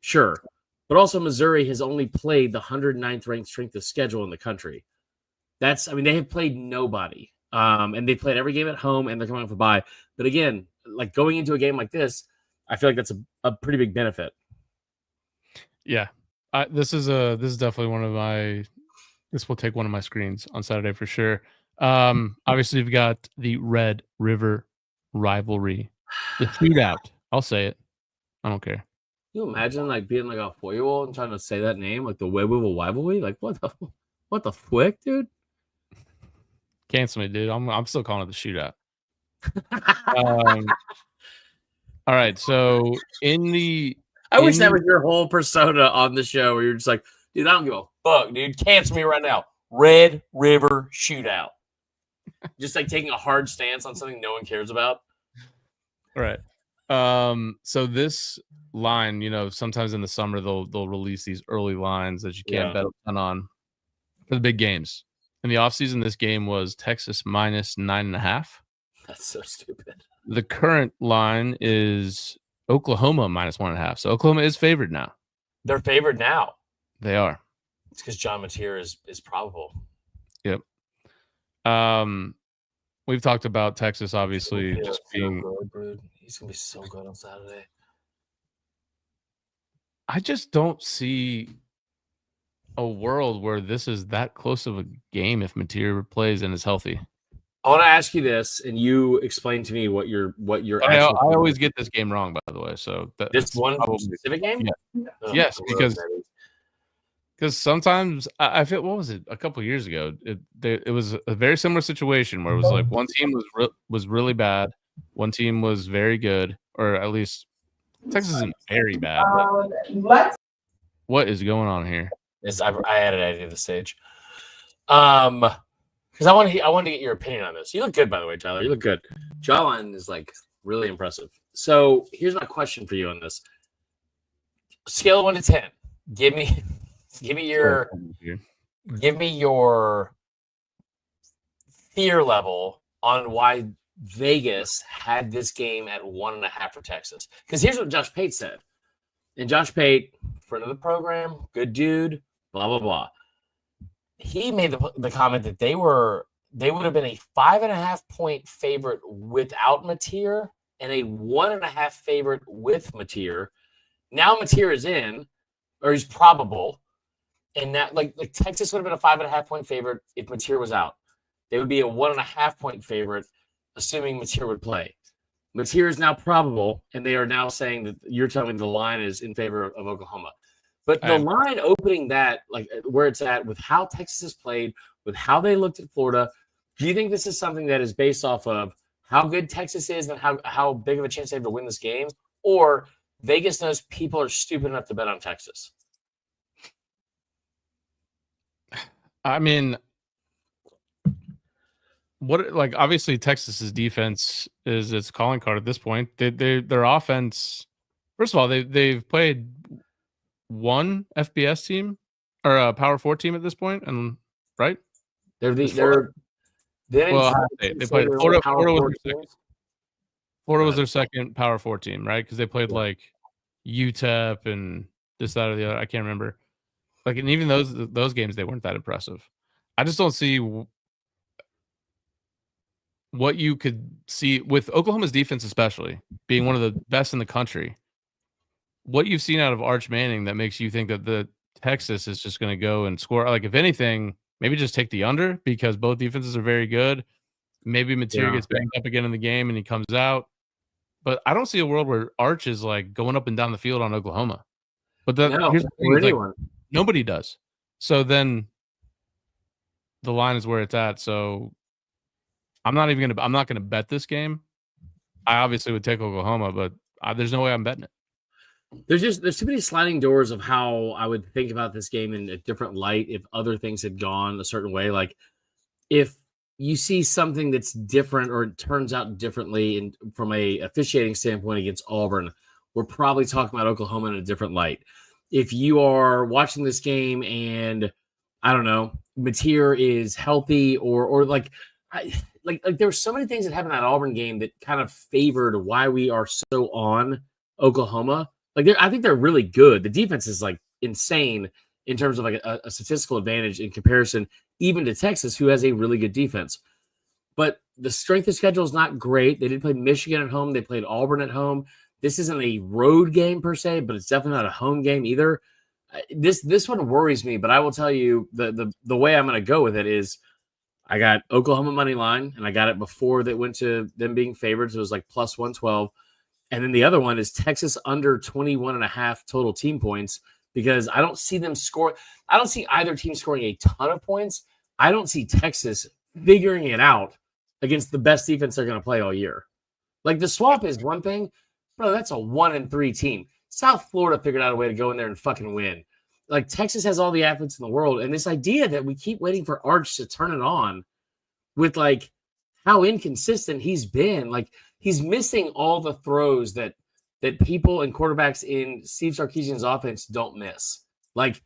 sure, but also Missouri has only played the 109th ranked strength of schedule in the country. They have played nobody. And they played every game at home, and they're coming off a bye. But again, like going into a game like this, I feel like that's a pretty big benefit. Yeah, this is definitely one of my. This will take one of my screens on Saturday for sure. Obviously, we've got the Red River rivalry, the shootout. I'll say it. I don't care. Can you imagine like being like a 4-year-old and trying to say that name, like the Webull rivalry? Like what the flick, dude? Cancel me, dude. I'm still calling it the shootout. All right. So I wish that was your whole persona on the show where you're just like, dude, I don't give a fuck, dude. Cancel me right now. Red River Shootout. Just like taking a hard stance on something no one cares about. Right. So this line, sometimes in the summer they'll release these early lines that you can't bet a ton on for the big games. In the offseason, this game was Texas minus 9.5. That's so stupid. The current line is Oklahoma minus 1.5. So Oklahoma is favored now. They're favored now. They are. It's because John Mateer is probable. Yep. We've talked about Texas, obviously, just being. So good, he's gonna be so good on Saturday. I just don't see a world where this is that close of a game if Mateer plays and is healthy. I want to ask you this, and you explain to me what your I always get this game wrong, by the way. So this one specific game, yes, because sometimes I feel, what was it, a couple of years ago? It was a very similar situation where it was like one team was really bad, one team was very good, or at least Texas isn't very bad. What is going on here? I added it to the stage, because I wanted to get your opinion on this. You look good, by the way, Tyler. You look good. Jawline is like really impressive. So here's my question for you on this: scale of 1 to 10. Give me your fear level on why Vegas had this game at 1.5 for Texas. Because here's what Josh Pate said. And Josh Pate, friend of the program, good dude, blah, blah, blah. He made the comment that they would have been a 5.5 point favorite without Mateer and a 1.5 favorite with Mateer. Now Mateer is in, or he's probable. And that like Texas would have been a 5.5 point favorite if Mateer was out. They would be a 1.5 point favorite, assuming Mateer would play. Mateer is now probable, and they are now saying that you're telling me the line is in favor of Oklahoma. But the line opening that, like where it's at, with how Texas has played, with how they looked at Florida, do you think this is something that is based off of how good Texas is and how big of a chance they have to win this game? Or Vegas knows people are stupid enough to bet on Texas? I mean, obviously Texas's defense is its calling card at this point. Their offense, first of all, they've played one FBS team or a Power 4 team at this point, and right? They played Florida. Florida was their second Power 4 team, right? Because they played like UTEP and this, that, or the other. I can't remember. Like, and even those games, they weren't that impressive. I just don't see what you could see with Oklahoma's defense, especially being one of the best in the country. What you've seen out of Arch Manning that makes you think that the Texas is just going to go and score. Like, if anything, maybe just take the under because both defenses are very good. Maybe Mateer gets banged up again in the game and he comes out. But I don't see a world where Arch is like going up and down the field on Oklahoma. But here's the thing, like, nobody does. So then the line is where it's at. So I'm not going to bet this game. I obviously would take Oklahoma, but there's no way I'm betting it. There's too many sliding doors of how I would think about this game in a different light if other things had gone a certain way. Like if you see something that's different or it turns out differently from a officiating standpoint against Auburn, we're probably talking about Oklahoma in a different light. If you are watching this game and I don't know, Mateer is healthy or like there were so many things that happened in that Auburn game that kind of favored why we are so on Oklahoma. Like I think they're really good. The defense is like insane in terms of like a statistical advantage in comparison, even to Texas, who has a really good defense. But the strength of schedule is not great. They did play Michigan at home. They played Auburn at home. This isn't a road game per se, but it's definitely not a home game either. This one worries me, but I will tell you the way I'm going to go with it is I got Oklahoma money line, and I got it before they went to them being favorites. It was like plus 112. And then the other one is Texas under 21.5 total team points because I don't see them score. I don't see either team scoring a ton of points. I don't see Texas figuring it out against the best defense they're going to play all year. Like the swamp is one thing, bro. That's a 1-3 team. South Florida figured out a way to go in there and fucking win. like Texas has all the athletes in the world, and this idea that we keep waiting for Arch to turn it on with like how inconsistent he's been. Like he's missing all the throws that people and quarterbacks in Steve Sarkisian's offense don't miss. Like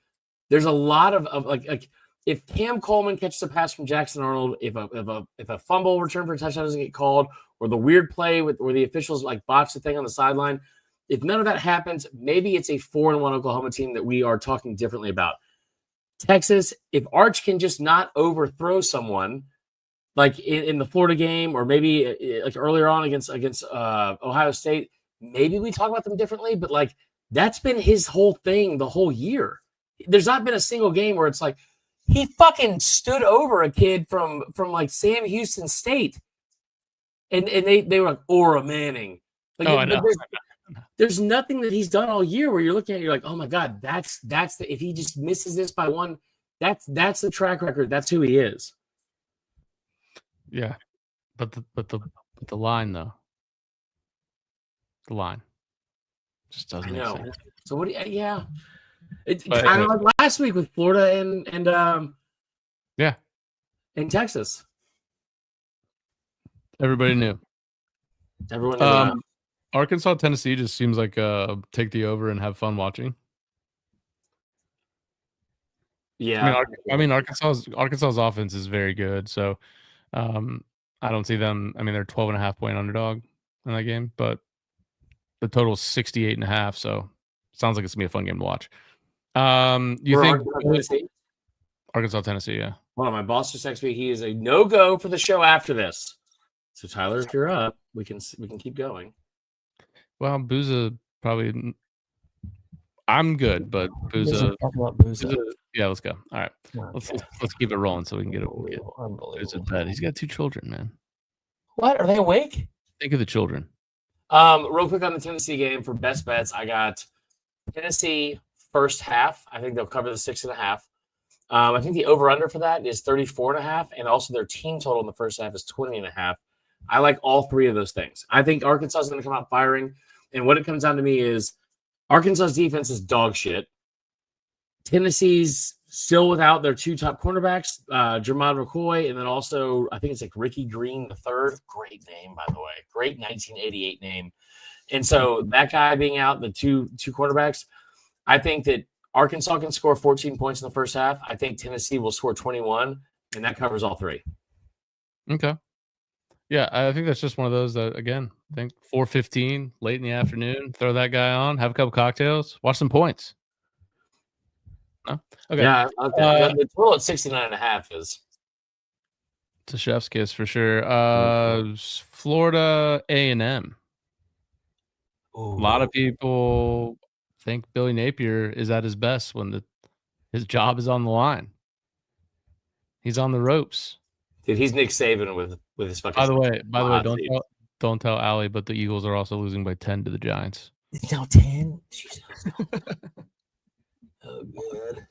there's a lot of like if Cam Coleman catches a pass from Jackson Arnold, if a fumble return for a touchdown doesn't get called, or the weird play where the officials like botch the thing on the sideline, if none of that happens, maybe it's a 4-1 Oklahoma team that we are talking differently about. Texas, if Arch can just not overthrow someone, like in the Florida game, or maybe like earlier on against Ohio State, maybe we talk about them differently. But like that's been his whole thing the whole year. There's not been a single game where it's like he fucking stood over a kid from like Sam Houston State, and they were like Aura Manning. Like, I know. There's nothing that he's done all year where you're looking at it, you're like, oh my God, that's the if he just misses this by one, that's the track record. That's who he is. Yeah, but the line though, the line just doesn't make sense. So what? Yeah, it's kind of like last week with Florida and Texas. Everybody knew. Everyone knew. Arkansas, Tennessee just seems like take the over and have fun watching. Yeah, I mean Arkansas's offense is very good, so I don't see them. I mean, they're 12.5 point underdog in that game, but the total is 68.5. So sounds like it's gonna be a fun game to watch. You think Arkansas, Tennessee? Yeah. Well, my boss just texted me. He is a no-go for the show after this. So Tyler, if you're up, we can keep going. Well, Booza probably. I'm good, but Booza. Yeah, let's go. All right, let's keep it rolling so we can get Booza bed. He's got 2 children, man. What, are they awake? Think of the children. Real quick on the Tennessee game for best bets, I got Tennessee first half. I think they'll cover the 6.5. I think the over/under for that is 34.5, and also their team total in the first half is 20.5. I like all 3 of those things. I think Arkansas is going to come out firing, and what it comes down to me is Arkansas's defense is dog shit. Tennessee's still without their 2 top cornerbacks, Jermod McCoy, and then also I think it's like Ricky Green III. Great name, by the way. Great 1988 name. And so that guy being out, the two quarterbacks, I think that Arkansas can score 14 points in the first half. I think Tennessee will score 21, and that covers all 3. Okay. Yeah, I think that's just one of those that, again, I think 4:15, late in the afternoon, throw that guy on, have a couple cocktails, watch some points. No? Okay. Yeah, okay. The total at 69.5 is. It's a chef's kiss for sure. Florida A&M. A lot of people think Billy Napier is at his best when his job is on the line. He's on the ropes. Dude, he's Nick Saban with his fucking. By the way, don't tell Allie, but the Eagles are also losing by 10 to the Giants. It's now 10. Jesus. Oh god.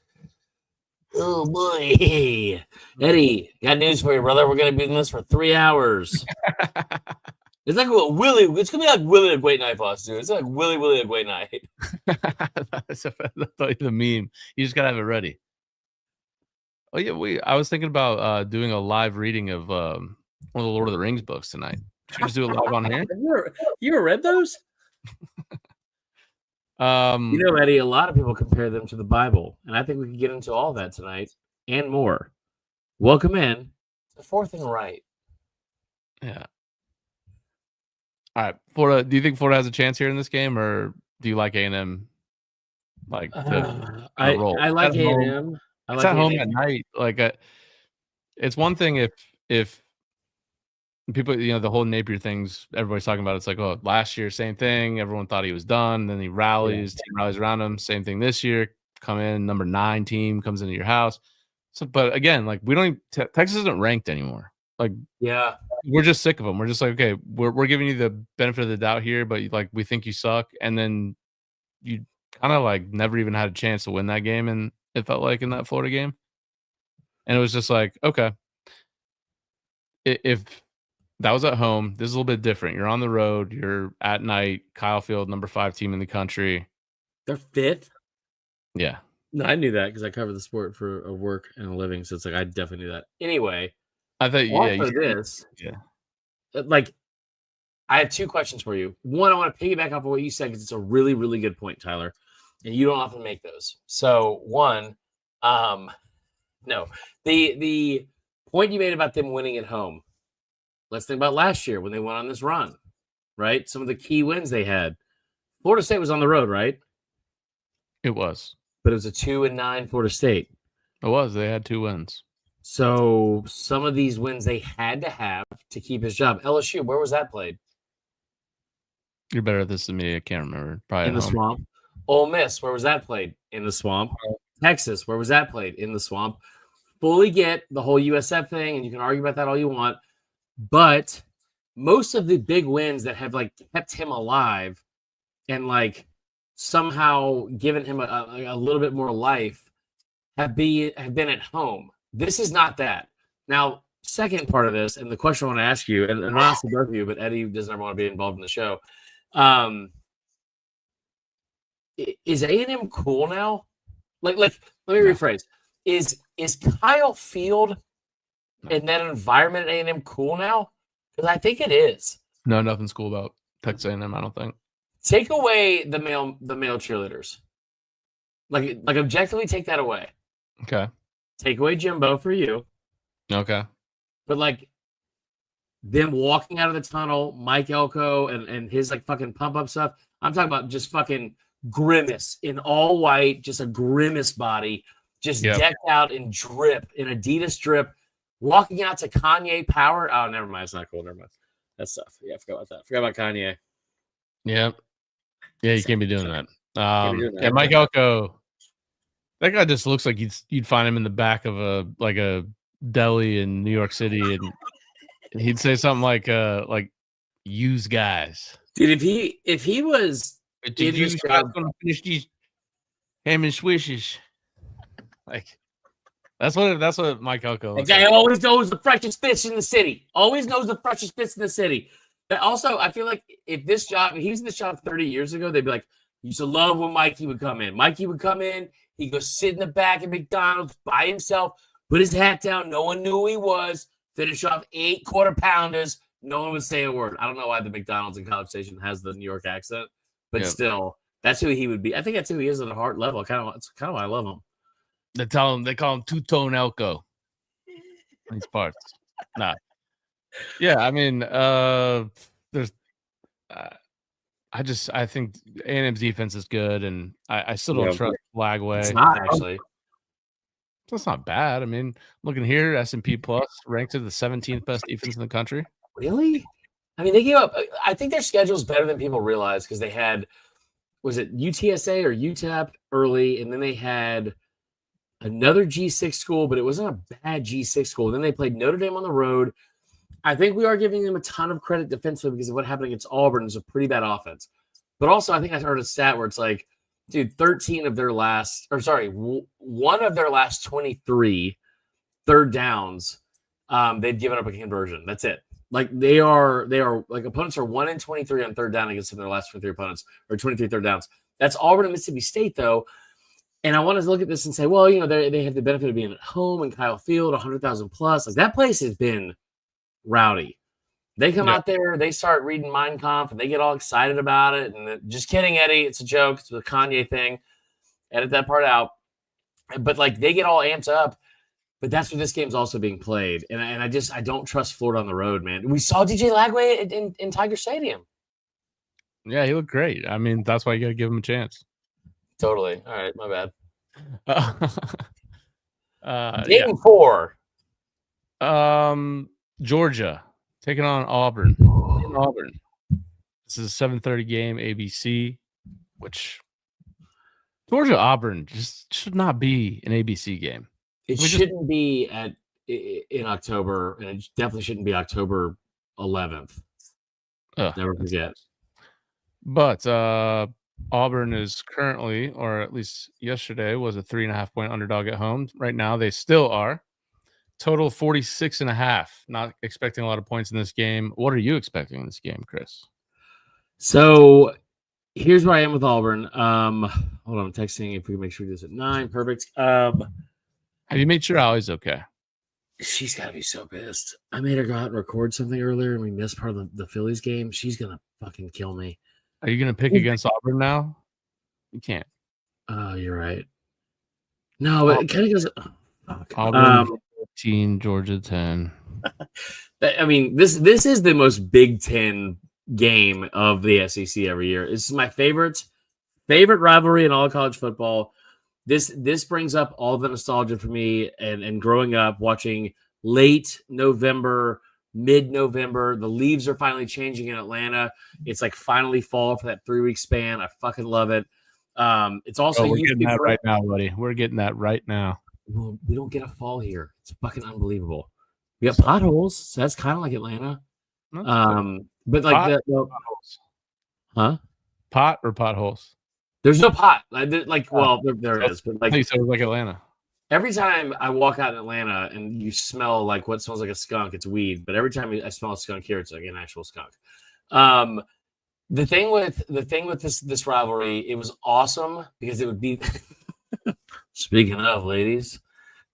Oh boy. Eddie, got news for you, brother. We're gonna be doing this for 3 hours. It's like it's gonna be like Willie the Great Night for us, dude. It's like Willie the Great Night. That's the meme. You just gotta have it ready. Oh yeah, I was thinking about doing a live reading of one of the Lord of the Rings books tonight. Should we just do it live on here? You ever read those? Eddie, a lot of people compare them to the Bible, and I think we can get into all that tonight and more. Welcome in to Fourth and Right. Yeah. All right, Florida. Do you think Florida has a chance here in this game, or do you like A&M? Like I like A&M. It's at home at night. Like it's one thing if people, the whole Napier things everybody's talking about. It's like, oh, last year same thing. Everyone thought he was done. Then he rallies, team rallies around him. Same thing this year. Come in, number 9 team comes into your house. So, but again, like we don't. Texas isn't ranked anymore. Like, yeah, we're just sick of them. We're just like, okay, we're giving you the benefit of the doubt here, but like we think you suck, and then you kind of like never even had a chance to win that game, and it felt like in that Florida game, and it was just like, okay, if that was at home, this is a little bit different. You're on the road, you're at night. Kyle Field, number 5 team in the country. They're 5th. Yeah, No, I knew that because I cover the sport for a work and a living, so it's like I definitely knew that. Anyway, I thought, like, I have two questions for you. One, I want to piggyback off of what you said because it's a really, really good point, Tyler, and you don't often make those. So, one, no, the point you made about them winning at home. Let's think about last year when they went on this run, right? Some of the key wins they had. Florida State was on the road, right? It was. But it was a 2-9 Florida State. It was. They had 2 wins. So some of these wins they had to have to keep his job. LSU, where was that played? You're better at this than me. I can't remember. Probably In the swamp. Ole Miss, where was that played? In the swamp. Texas, where was that played? In the swamp. Fully get the whole USF thing, and you can argue about that all you want. But most of the big wins that have like kept him alive and like somehow given him a little bit more life have been at home. This is not that. Now, second part of this, and the question I want to ask you, and honestly both of you, but Eddie doesn't ever want to be involved in the show. Is A&M cool now? Like let me rephrase. Is Kyle Field in that environment at A&M cool now? Because I think it is. No, nothing's cool about Texas A&M, I don't think. Take away the male cheerleaders. Like objectively take that away. Okay. Take away Jimbo for you. Okay. But like them walking out of the tunnel, Mike Elko and his like fucking pump up stuff. I'm talking about just fucking Grimace in all white, just a Grimace body, just decked out in drip, in Adidas drip, walking out to Kanye Power. Oh, never mind. It's not cool. Never mind. That stuff. Yeah, I forgot about that. Forgot about Kanye. Yeah. Yeah, you can't be doing that. Yeah, Mike Elko. That guy just looks like you'd find him in the back of a deli in New York City, and he'd say something like use guys. Dude, if he was use guys gonna finish these ham and swishes. Like that's what Mike Elko looks like. Guy always knows the freshest fish in the city. Always knows the freshest fish in the city. But also, I feel like if he was in this job 30 years ago, they'd be like, you used to love when Mikey would come in. Mikey would come in, he'd go sit in the back at McDonald's by himself, put his hat down, no one knew who he was, finish off 8 quarter-pounders, no one would say a word. I don't know why the McDonald's in College Station has the New York accent, but still, that's who he would be. I think that's who he is at a heart level. It's kind of why I love him. They call him Two-Tone Elko. These parts. Nah. Yeah, I mean, there's I think A&M's defense is good, and I still don't trust Lagway. It's not actually. That's not bad. I mean, looking here, S&P Plus ranked as the 17th best defense in the country. Really? I mean, they gave up. I think their schedule's better than people realize because they had, was it UTSA or UTEP early, and then they had another G6 school, but it wasn't a bad G6 school. Then they played Notre Dame on the road. I think we are giving them a ton of credit defensively because of what happened against Auburn. It's a pretty bad offense. But also, I think I heard a stat where it's like, dude, one of their last 23 third downs, they've given up a conversion. That's it. Like they are like opponents are 1 in 23 on third down against their last 23 opponents or 23 third downs. That's Auburn and Mississippi State though. And I want to look at this and say, well, they have the benefit of being at home and Kyle Field, 100,000 plus. Like that place has been rowdy. They come out there, they start reading Mein Kampf, and they get all excited about it. And just kidding, Eddie. It's a joke. It's the Kanye thing. Edit that part out. But like they get all amped up. But that's where this game's also being played. And I don't trust Florida on the road, man. We saw DJ Lagway in Tiger Stadium. Yeah, he looked great. I mean, that's why you got to give him a chance. Totally. All right, my bad. Game 4. Georgia taking on Auburn. This is a 7:30 game, ABC, which Georgia Auburn just should not be an ABC game. It shouldn't be in October, and it definitely shouldn't be October 11th. Never forget. But Auburn is currently, or at least yesterday, was a 3.5-point underdog at home. Right now, they still are. Total 46.5. Not expecting a lot of points in this game. What are you expecting in this game, Chris? So here's where I am with Auburn. Hold on, I'm texting if we can make sure we do this at 9. Perfect. Have you made sure Allie's okay? She's got to be so pissed. I made her go out and record something earlier, and we missed part of the Phillies game. She's gonna fucking kill me. Are you gonna pick against Auburn now? You can't. Oh, you're right. No, it kind of goes. Auburn 14, Georgia 10. I mean, this is the most Big Ten game of the SEC every year. This is my favorite rivalry in all of college football. This brings up all the nostalgia for me and growing up watching late November, mid-November. The leaves are finally changing in Atlanta. It's like finally fall for that 3-week span. I fucking love it. It's also we're getting that right now, buddy. We're getting that right now. Well, we don't get a fall here. It's fucking unbelievable. We got potholes, so that's kind of like Atlanta. But like potholes. Huh? Pot or potholes? There's no pot. Well, there is, but like so like Atlanta. Every time I walk out in Atlanta and you smell like what smells like a skunk, it's weed. But every time I smell a skunk here, it's like an actual skunk. The thing with this rivalry, it was awesome because it would be. Speaking of ladies,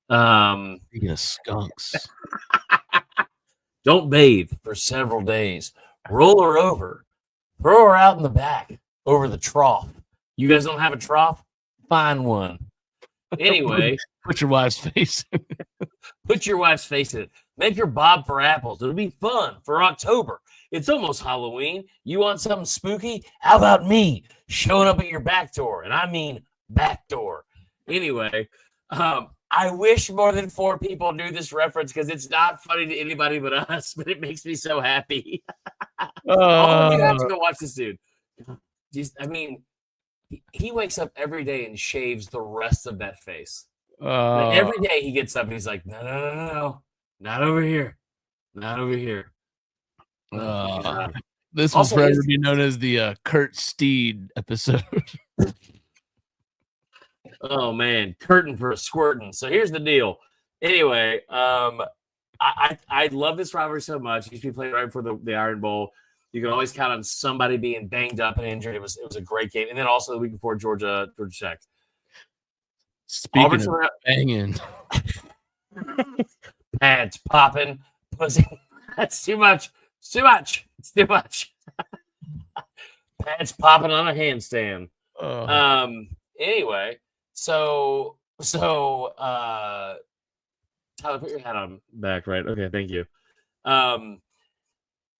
speaking of skunks, don't bathe for several days. Roll her over, throw her out in the back over the trough. You guys don't have a trough? Find one. Anyway, put your wife's face in it. Put your wife's face in it. Make her bob for apples. It'll be fun for October. It's almost Halloween. You want something spooky? How about me showing up at your back door? And I mean back door. Anyway, I wish more than 4 people knew this reference because it's not funny to anybody but us, but it makes me so happy. Oh, you have to go watch this dude. He wakes up every day and shaves the rest of that face. Like every day he gets up and he's like, no, not over here. Not over here. This will forever be known as the Kurt Steed episode. Oh, man. Curtain for a squirtin'. So here's the deal. Anyway, I love this rivalry so much. It used to be played right before the Iron Bowl. You can always count on somebody being banged up and injured. It was a great game. And then also the week before Georgia Tech. Speaking of banging. Pads popping. Pussy. That's too much. It's too much. It's too much. Pads popping on a handstand. Anyway, so Tyler, put your hat on back, right? Okay, thank you.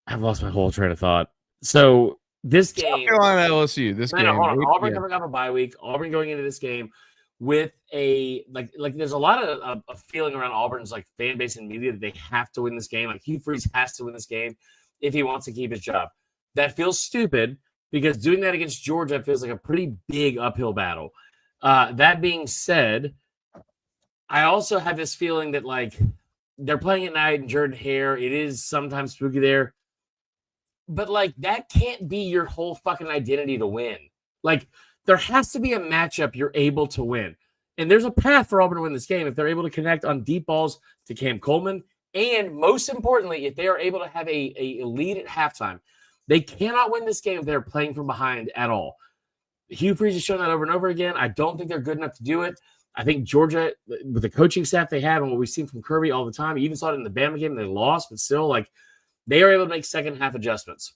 I've lost my whole train of thought. So this game, South Carolina LSU. This game, Auburn coming off a bye week. Auburn going into this game with a like. There's a lot of feeling around Auburn's like fan base and media that they have to win this game. Like Hugh Freeze has to win this game if he wants to keep his job. That feels stupid because doing that against Georgia feels like a pretty big uphill battle. That being said, I also have this feeling that like they're playing at night in Jordan Hare. It is sometimes spooky there. But, like, that can't be your whole fucking identity to win. Like, there has to be a matchup you're able to win. And there's a path for Auburn to win this game if they're able to connect on deep balls to Cam Coleman. And most importantly, if they are able to have a lead at halftime. They cannot win this game if they're playing from behind at all. Hugh Freeze has shown that over and over again. I don't think they're good enough to do it. I think Georgia, with the coaching staff they have and what we've seen from Kirby all the time, you even saw it in the BAMA game, they lost, but still, like, they are able to make second half adjustments.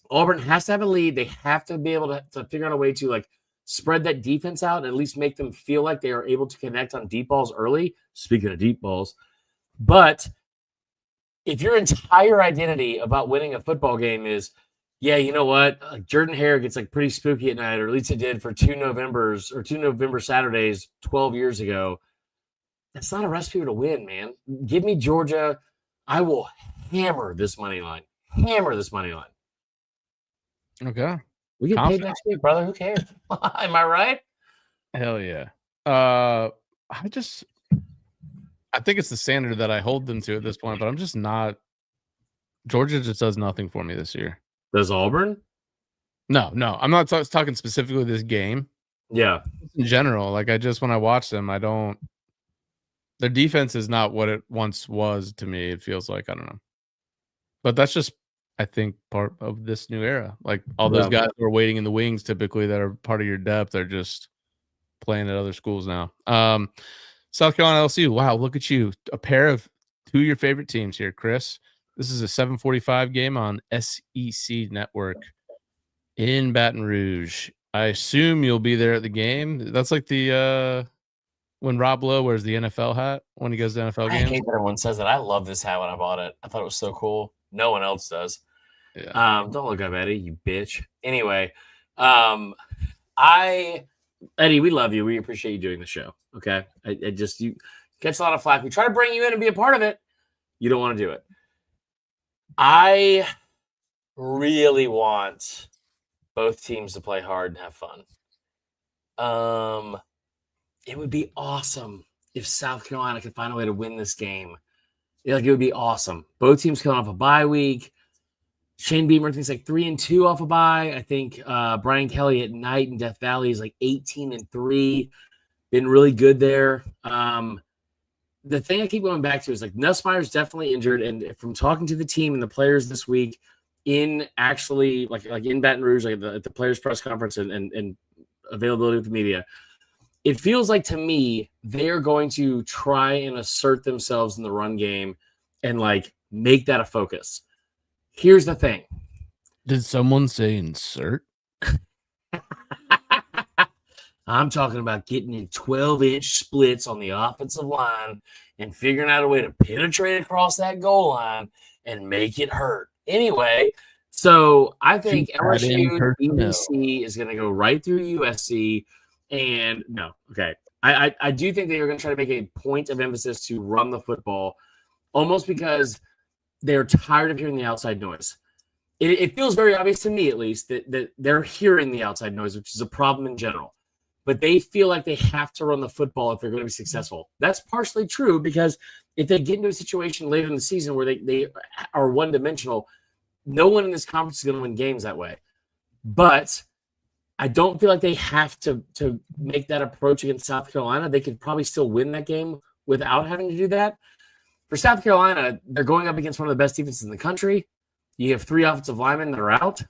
Auburn has to have a lead. They have to be able to figure out a way to like spread that defense out and at least make them feel like they are able to connect on deep balls early. Speaking of deep balls, but if your entire identity about winning a football game is, yeah, you know what, like Jordan Hare gets like pretty spooky at night, or at least it did for 2 November Saturdays 12 years ago. That's not a recipe to win, man. Give me Georgia. I will hammer this money line. Okay. We get paid next week, brother. Who cares? Am I right? Hell yeah. I think it's the standard that I hold them to at this point, but I'm just not. Georgia just does nothing for me this year. Does Auburn? No. I'm not talking specifically this game. Yeah. In general, like when I watch them, I don't. Their defense is not what it once was to me. It feels like, I don't know. But that's just I think, part of this new era. Like all those guys who are waiting in the wings, typically that are part of your depth, are just playing at other schools now. South Carolina LSU. Wow, look at you. A pair of two of your favorite teams here, Chris. This is a 7:45 game on SEC Network in Baton Rouge. I assume you'll be there at the game. That's like the when Rob Lowe wears the NFL hat when he goes to NFL games. I hate that everyone says that. I love this hat when I bought it. I thought it was so cool. No one else does. Yeah. Don't look up, Eddie, you bitch. Anyway, Eddie, we love you. We appreciate you doing the show. Okay. I just, you catch a lot of flack. We try to bring you in and be a part of it. You don't want to do it. I really want both teams to play hard and have fun. It would be awesome if South Carolina could find a way to win this game. Like, it would be awesome. Both teams coming off a bye week. Shane Beamer thinks like 3-2 off a bye. I think Brian Kelly at night in Death Valley is like 18-3. Been really good there. The thing I keep going back to is like Nussmeier's definitely injured. And from talking to the team and the players this week in actually like in Baton Rouge, like at the players press conference and availability with the media, it feels like to me they're going to try and assert themselves in the run game and like make that a focus. Here's the thing. Did someone say insert? I'm talking about getting in 12-inch splits on the offensive line and figuring out a way to penetrate across that goal line and make it hurt. Anyway, so I think LSU USC is going to go right through USC. And no, okay. I do think they are going to try to make a point of emphasis to run the football, almost because they're tired of hearing the outside noise. It feels very obvious to me, at least, that they're hearing the outside noise, which is a problem in general. But they feel like they have to run the football if they're going to be successful. That's partially true because if they get into a situation later in the season where they are one-dimensional, no one in this conference is going to win games that way. But I don't feel like they have to make that approach against South Carolina. They could probably still win that game without having to do that. For South Carolina, they're going up against one of the best defenses in the country. You have 3 offensive linemen that are out.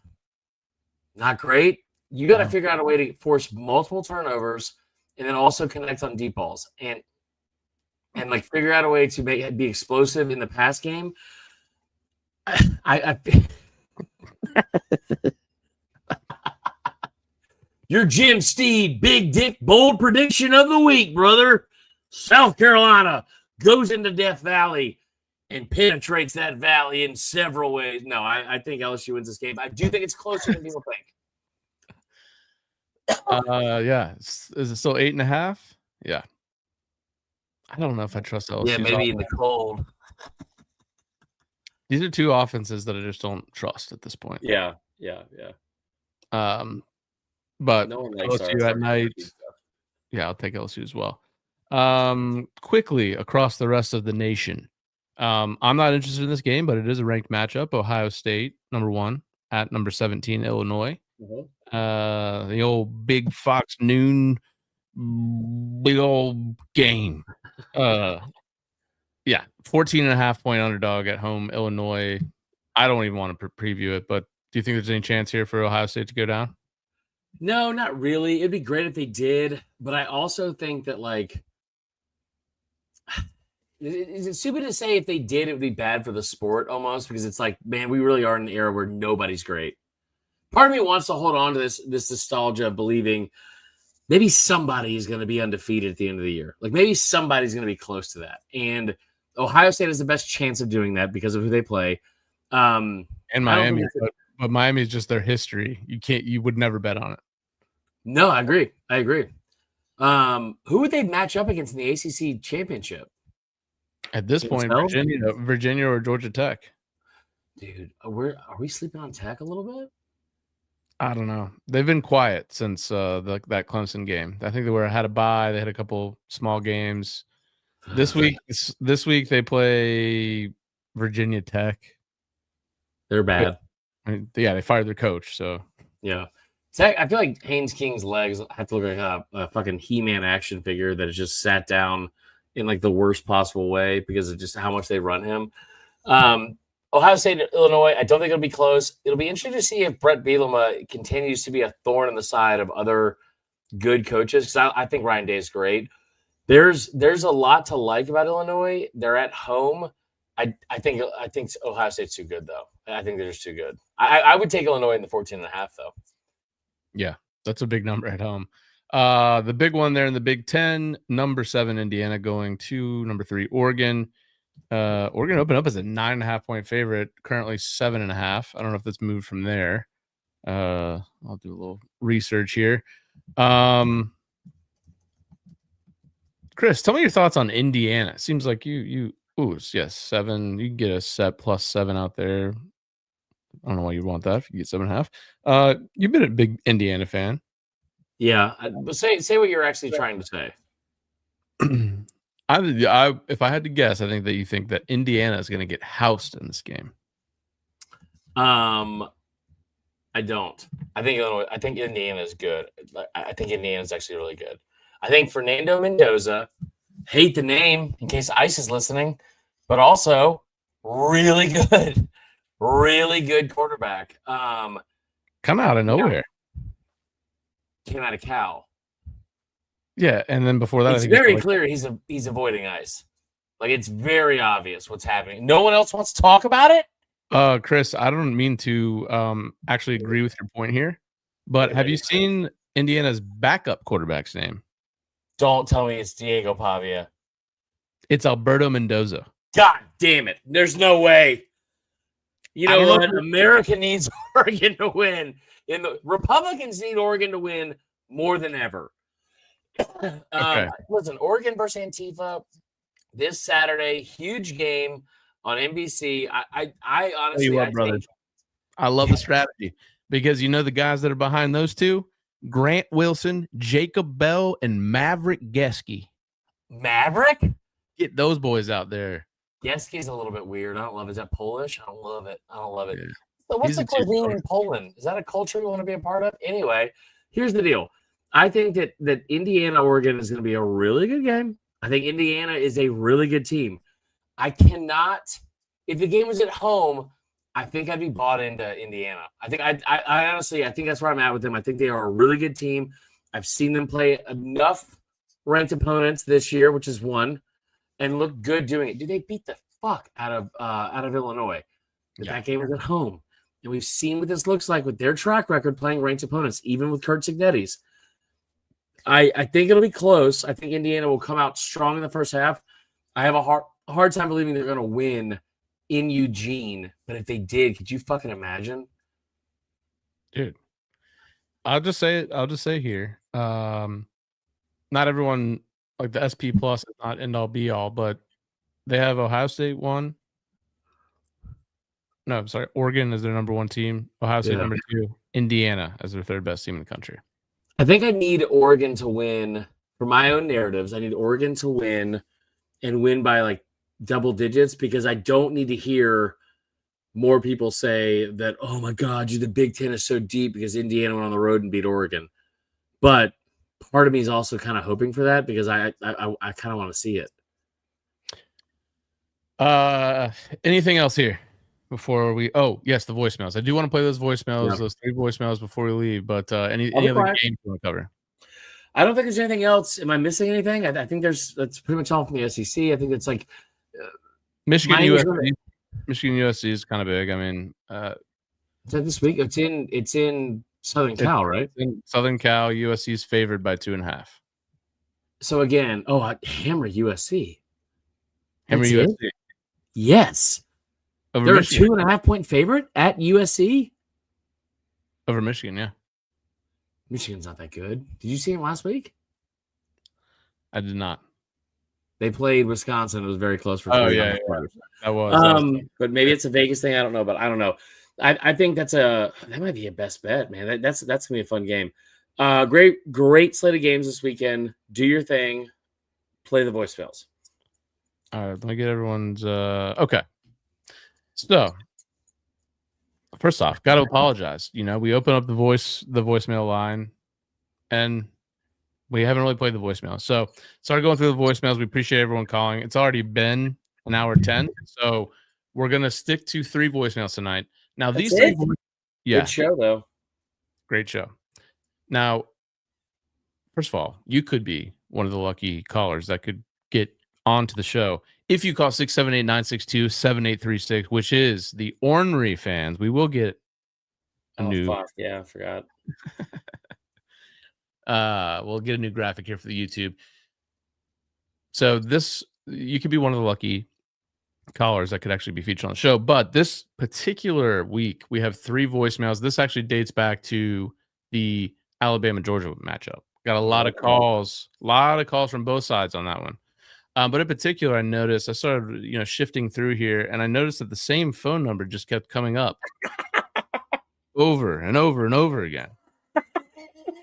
Not great. You got to figure out a way to force multiple turnovers and then also connect on deep balls and like figure out a way to be explosive in the pass game. Your Jim Steed, big dick, bold prediction of the week, brother. South Carolina goes into Death Valley and penetrates that valley in several ways. No, I think LSU wins this game. I do think it's closer than people think. Yeah. Is it still 8.5? Yeah. I don't know if I trust LSU. Yeah, maybe in the cold. These are two offenses that I just don't trust at this point. Yeah. But no one likes LSU at night. Yeah, I'll take LSU as well. Quickly across the rest of the nation. I'm not interested in this game, but it is a ranked matchup. Ohio State, number 1, at number 17, Illinois. The old Big Fox noon, big old game. 14.5 point underdog at home, Illinois. I don't even want to preview it, but do you think there's any chance here for Ohio State to go down? No, not really. It'd be great if they did, but I also think that like, is it stupid to say if they did, it would be bad for the sport almost, because it's like, man, we really are in an era where nobody's great. Part of me wants to hold on to this nostalgia of believing maybe somebody is going to be undefeated at the end of the year. Like maybe somebody's going to be close to that. And Ohio State has the best chance of doing that because of who they play. And Miami, but Miami is just their history. You would never bet on it. No, I agree. Who would they match up against in the ACC championship? At this point, Virginia or Georgia Tech. Dude, are we sleeping on Tech a little bit? I don't know. They've been quiet since that Clemson game. I think they had a bye. They had a couple small games. This week they play Virginia Tech. They're bad. They fired their coach. So yeah, Tech. I feel like Haynes King's legs have to look like a fucking He-Man action figure that is just sat down in like the worst possible way because of just how much they run him. Ohio State, Illinois. I don't think it'll be close. It'll be interesting to see if Brett Bielema continues to be a thorn in the side of other good coaches, because I think Ryan Day is great. There's a lot to like about Illinois. They're at home. I think Ohio State's too good, though. I think they're just too good. I would take Illinois in the 14.5, though. Yeah, that's a big number at home. The big one there in the Big Ten, number 7 Indiana going to number 3 Oregon. Oregon opened up as a 9.5 point favorite, currently 7.5. I don't know if that's moved from there. I'll do a little research here. Chris, tell me your thoughts on Indiana. It seems like you yes, 7. You can get a set plus 7 out there. I don't know why you want that if you get 7.5. You've been a big Indiana fan. Yeah, but say what you're actually trying to say. If I had to guess, I think that you think that Indiana is going to get housed in this game. I don't. I think Indiana is good. I think Indiana is actually really good. I think Fernando Mendoza, hate the name in case Ice is listening, but also really good, really good quarterback. Come out of nowhere. Came out of Cal. Yeah, and then before that, it's very clear he's avoiding Ice. Like, it's very obvious what's happening. No one else wants to talk about it. Chris, I don't mean to actually agree with your point here, but have you seen Indiana's backup quarterback's name? Don't tell me it's Diego Pavia. It's Alberto Mendoza. God damn it. There's no way. You know what? America needs Oregon to win. The Republicans need Oregon to win more than ever. Okay. Listen, Oregon versus Antifa this Saturday, huge game on NBC. I honestly, think I love the strategy, because the guys that are behind those two, Grant Wilson, Jacob Bell, and Maverick Geske. Maverick? Get those boys out there. Geske's a little bit weird. I don't love it. Is that Polish? I don't love it. Yeah. So what's He's the cuisine in Poland? Is that a culture you want to be a part of? Anyway, here's the deal. I think that Indiana-Oregon is going to be a really good game. I think Indiana is a really good team. I cannot – if the game was at home, I think I'd be bought into Indiana. I honestly, I think that's where I'm at with them. I think they are a really good team. I've seen them play enough ranked opponents this year, which is one, and look good doing it. Dude, they beat the fuck out of Illinois. Yeah. That game was at home. And we've seen what this looks like with their track record playing ranked opponents, even with Kurt Signetti's. I think it'll be close. I think Indiana will come out strong in the first half. I have a hard time believing they're going to win in Eugene, but if they did, could you fucking imagine? Dude, I'll just say it. I'll just say here, not everyone, like the SP Plus is not end all be all, but they have Ohio State 1. No, sorry, Oregon is their number 1 team. Ohio State number 2. Indiana as their 3rd best team in the country. I think I need Oregon to win for my own narratives. I need Oregon to win and win by like double digits, because I don't need to hear more people say that, oh my God, the Big Ten is so deep because Indiana went on the road and beat Oregon. But part of me is also kind of hoping for that, because I kind of want to see it. Anything else here before we? Oh yes, the voicemails. I do want to play those voicemails, those 3 voicemails before we leave. But any other games you want to cover? I don't think there's anything else. Am I missing anything? I think that's pretty much all from the SEC. I think it's like Michigan USC. Michigan USC is kind of big. I mean, is that this week? It's in Southern Cal, right? In Southern Cal, USC is favored by 2.5. So again, hammer USC. Hammer USC. Yes. They're a 2.5 point favorite at USC over Michigan. Yeah. Michigan's not that good. Did you see him last week? I did not. They played Wisconsin. It was very close for. That was. But maybe it's a Vegas thing. I don't know. But I don't know. I think that might be a best bet, man. That's gonna be a fun game. Great slate of games this weekend. Do your thing. Play the voicemails. All right. Let me get everyone's. Okay. So. First off, got to apologize. We open up the voicemail line, and we haven't really played the voicemail. So started going through the voicemails. We appreciate everyone calling. It's already been an hour 10. So We're gonna stick to 3 voicemails tonight. Now That's these 3 it? yeah, Good show though. great show. Now, first of all, you could be one of the lucky callers that could get onto the show. If you call 678-962-7836, which is the Ornery Fans, we will get a new fuck. Yeah, I forgot. we'll get a new graphic here for the YouTube. So this you could be one of the lucky callers that could actually be featured on the show. But this particular week, we have 3 voicemails. This actually dates back to the Alabama-Georgia matchup. Got a lot of calls from both sides on that one. But in particular, I noticed I started, shifting through here, and I noticed that the same phone number just kept coming up over and over and over again.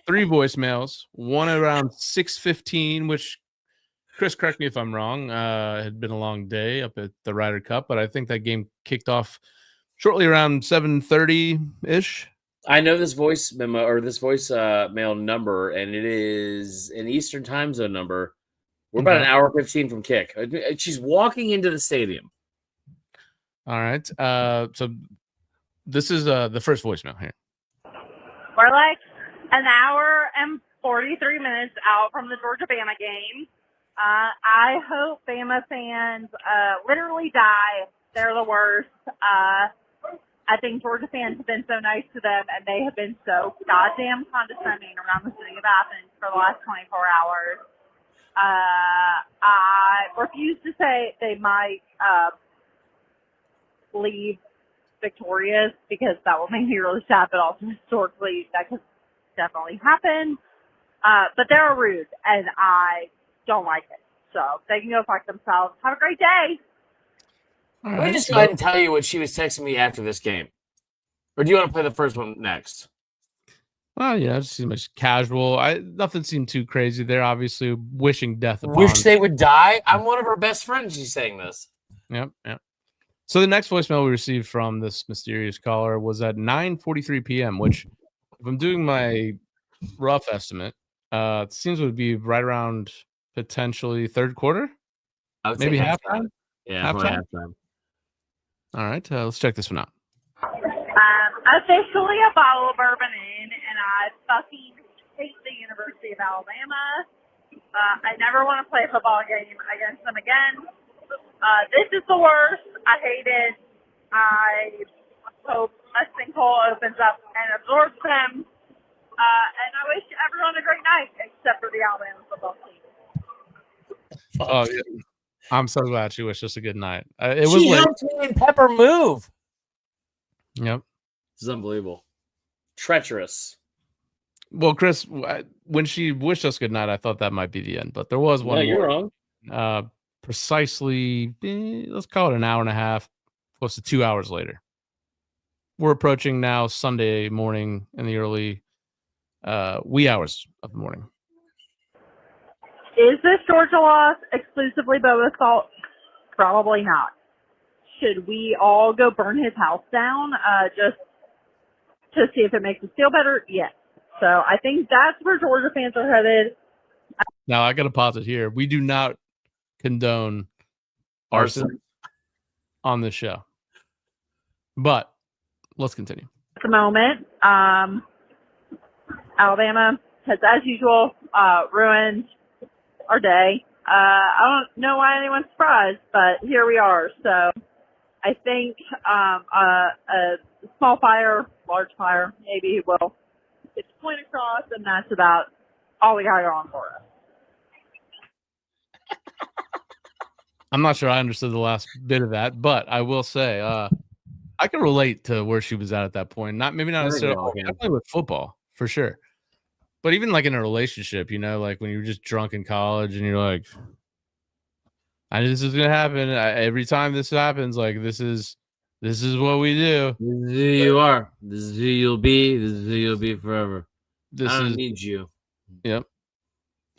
3 voicemails, one around 6:15, which Chris, correct me if I'm wrong. It had been a long day up at the Ryder Cup, but I think that game kicked off shortly around 7:30-ish. I know this voice memo or this voice mail number, and it is an Eastern time zone number. We're about an hour 15 from kick. She's walking into the stadium. All right. So this is the first voicemail here. We're like an hour and 43 minutes out from the Georgia-Bama game. I hope Bama fans literally die. They're the worst. I think Georgia fans have been so nice to them, and they have been so goddamn condescending around the city of Athens for the last 24 hours. I refuse to say they might leave victorious because that will make me really sad, but also historically that could definitely happen. But they're rude, and I don't like it. So they can go fuck themselves. Have a great day. Let me just go ahead and tell you what she was texting me after this game. Or do you want to play the first one next? Well, it just seemed casual. Nothing seemed too crazy. They're obviously wishing death upon. Wish they would die? I'm one of her best friends. She's saying this. Yep. So the next voicemail we received from this mysterious caller was at 9:43 p.m., which, if I'm doing my rough estimate, it seems would be right around potentially third quarter, maybe halftime. Yeah, halftime. All right, let's check this one out. Officially a bottle of bourbon in, and I fucking hate the University of Alabama. I never want to play a football game against them again. This is the worst. I hate it. I hope a sinkhole opens up and absorbs them. And I wish everyone a great night, except for the Alabama football team. Oh, yeah. I'm so glad she wished us a good night. She helped me and Pepper move. Yep. This is unbelievable. Treacherous. Well, Chris, when she wished us good night, I thought that might be the end, but there was one. No, you're wrong. Precisely, let's call it an hour and a half, close to 2 hours later. We're approaching now Sunday morning in the early wee hours of the morning. Is this Georgia loss exclusively Boba's fault? Probably not. Should we all go burn his house down just to see if it makes us feel better? Yes. So I think that's where Georgia fans are headed. Now, I got to pause it here. We do not condone arson on this show. But let's continue. At the moment, Alabama has, as usual, ruined our day. I don't know why anyone's surprised, but here we are. So I think a small fire, large fire, maybe will get the point across, and that's about all we got going for us. I'm not sure I understood the last bit of that, but I will say I can relate to where she was at that point. Maybe not necessarily definitely with football, for sure. But even like in a relationship, like when you're just drunk in college and you're like, I knew this is gonna happen. Every time this happens, like this is what we do. This is who you are. This is who you'll be. This is who you'll be forever. I don't need you. Yep.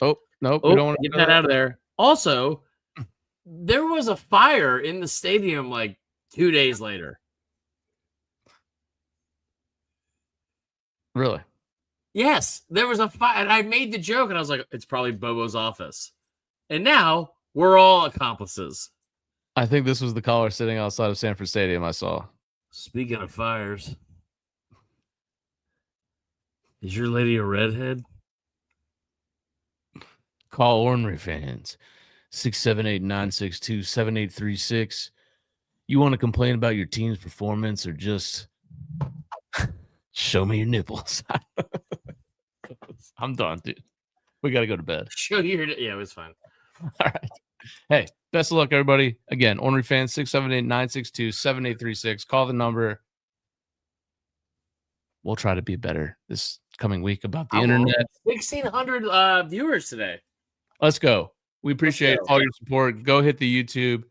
Oh, nope. We don't want to get that out of there. Also, there was a fire in the stadium like 2 days later. Really? Yes, there was a fire, and I made the joke, and I was like, "It's probably Bobo's office." And now we're all accomplices. I think this was the caller sitting outside of Sanford Stadium I saw. Speaking of fires, is your lady a redhead? Call Ornery Fans. 678-962-7836. You want to complain about your team's performance or just show me your nipples? I'm done, dude. We got to go to bed. Show your yeah, it was fine. All right. Hey, best of luck, everybody. Again, Ornery Fans, 678-962-7836. Call the number. We'll try to be better this coming week about the internet. 1,600 viewers today. Let's go. We appreciate all your support. Go hit the YouTube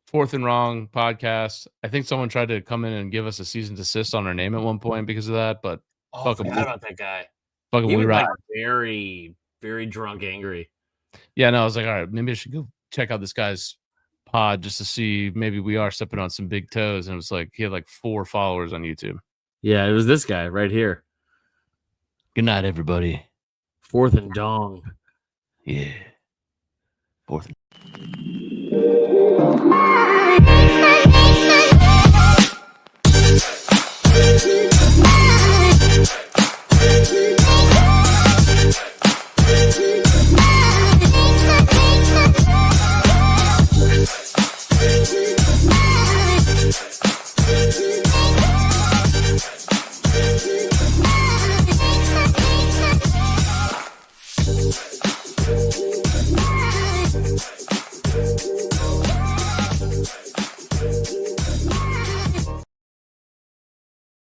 Fourth and Wrong podcast. I think someone tried to come in and give us a cease and desist on our name at one point because of that, but I forgot about that guy. fucking He we was rock. like very, very drunk, angry. Yeah, no, I was like, all right, maybe I should go check out this guy's pod just to see maybe we are stepping on some big toes. And it was like he had like 4 followers on YouTube. Yeah, it was this guy right here. Good night, everybody. Fourth and Dong. Yeah. Fourth and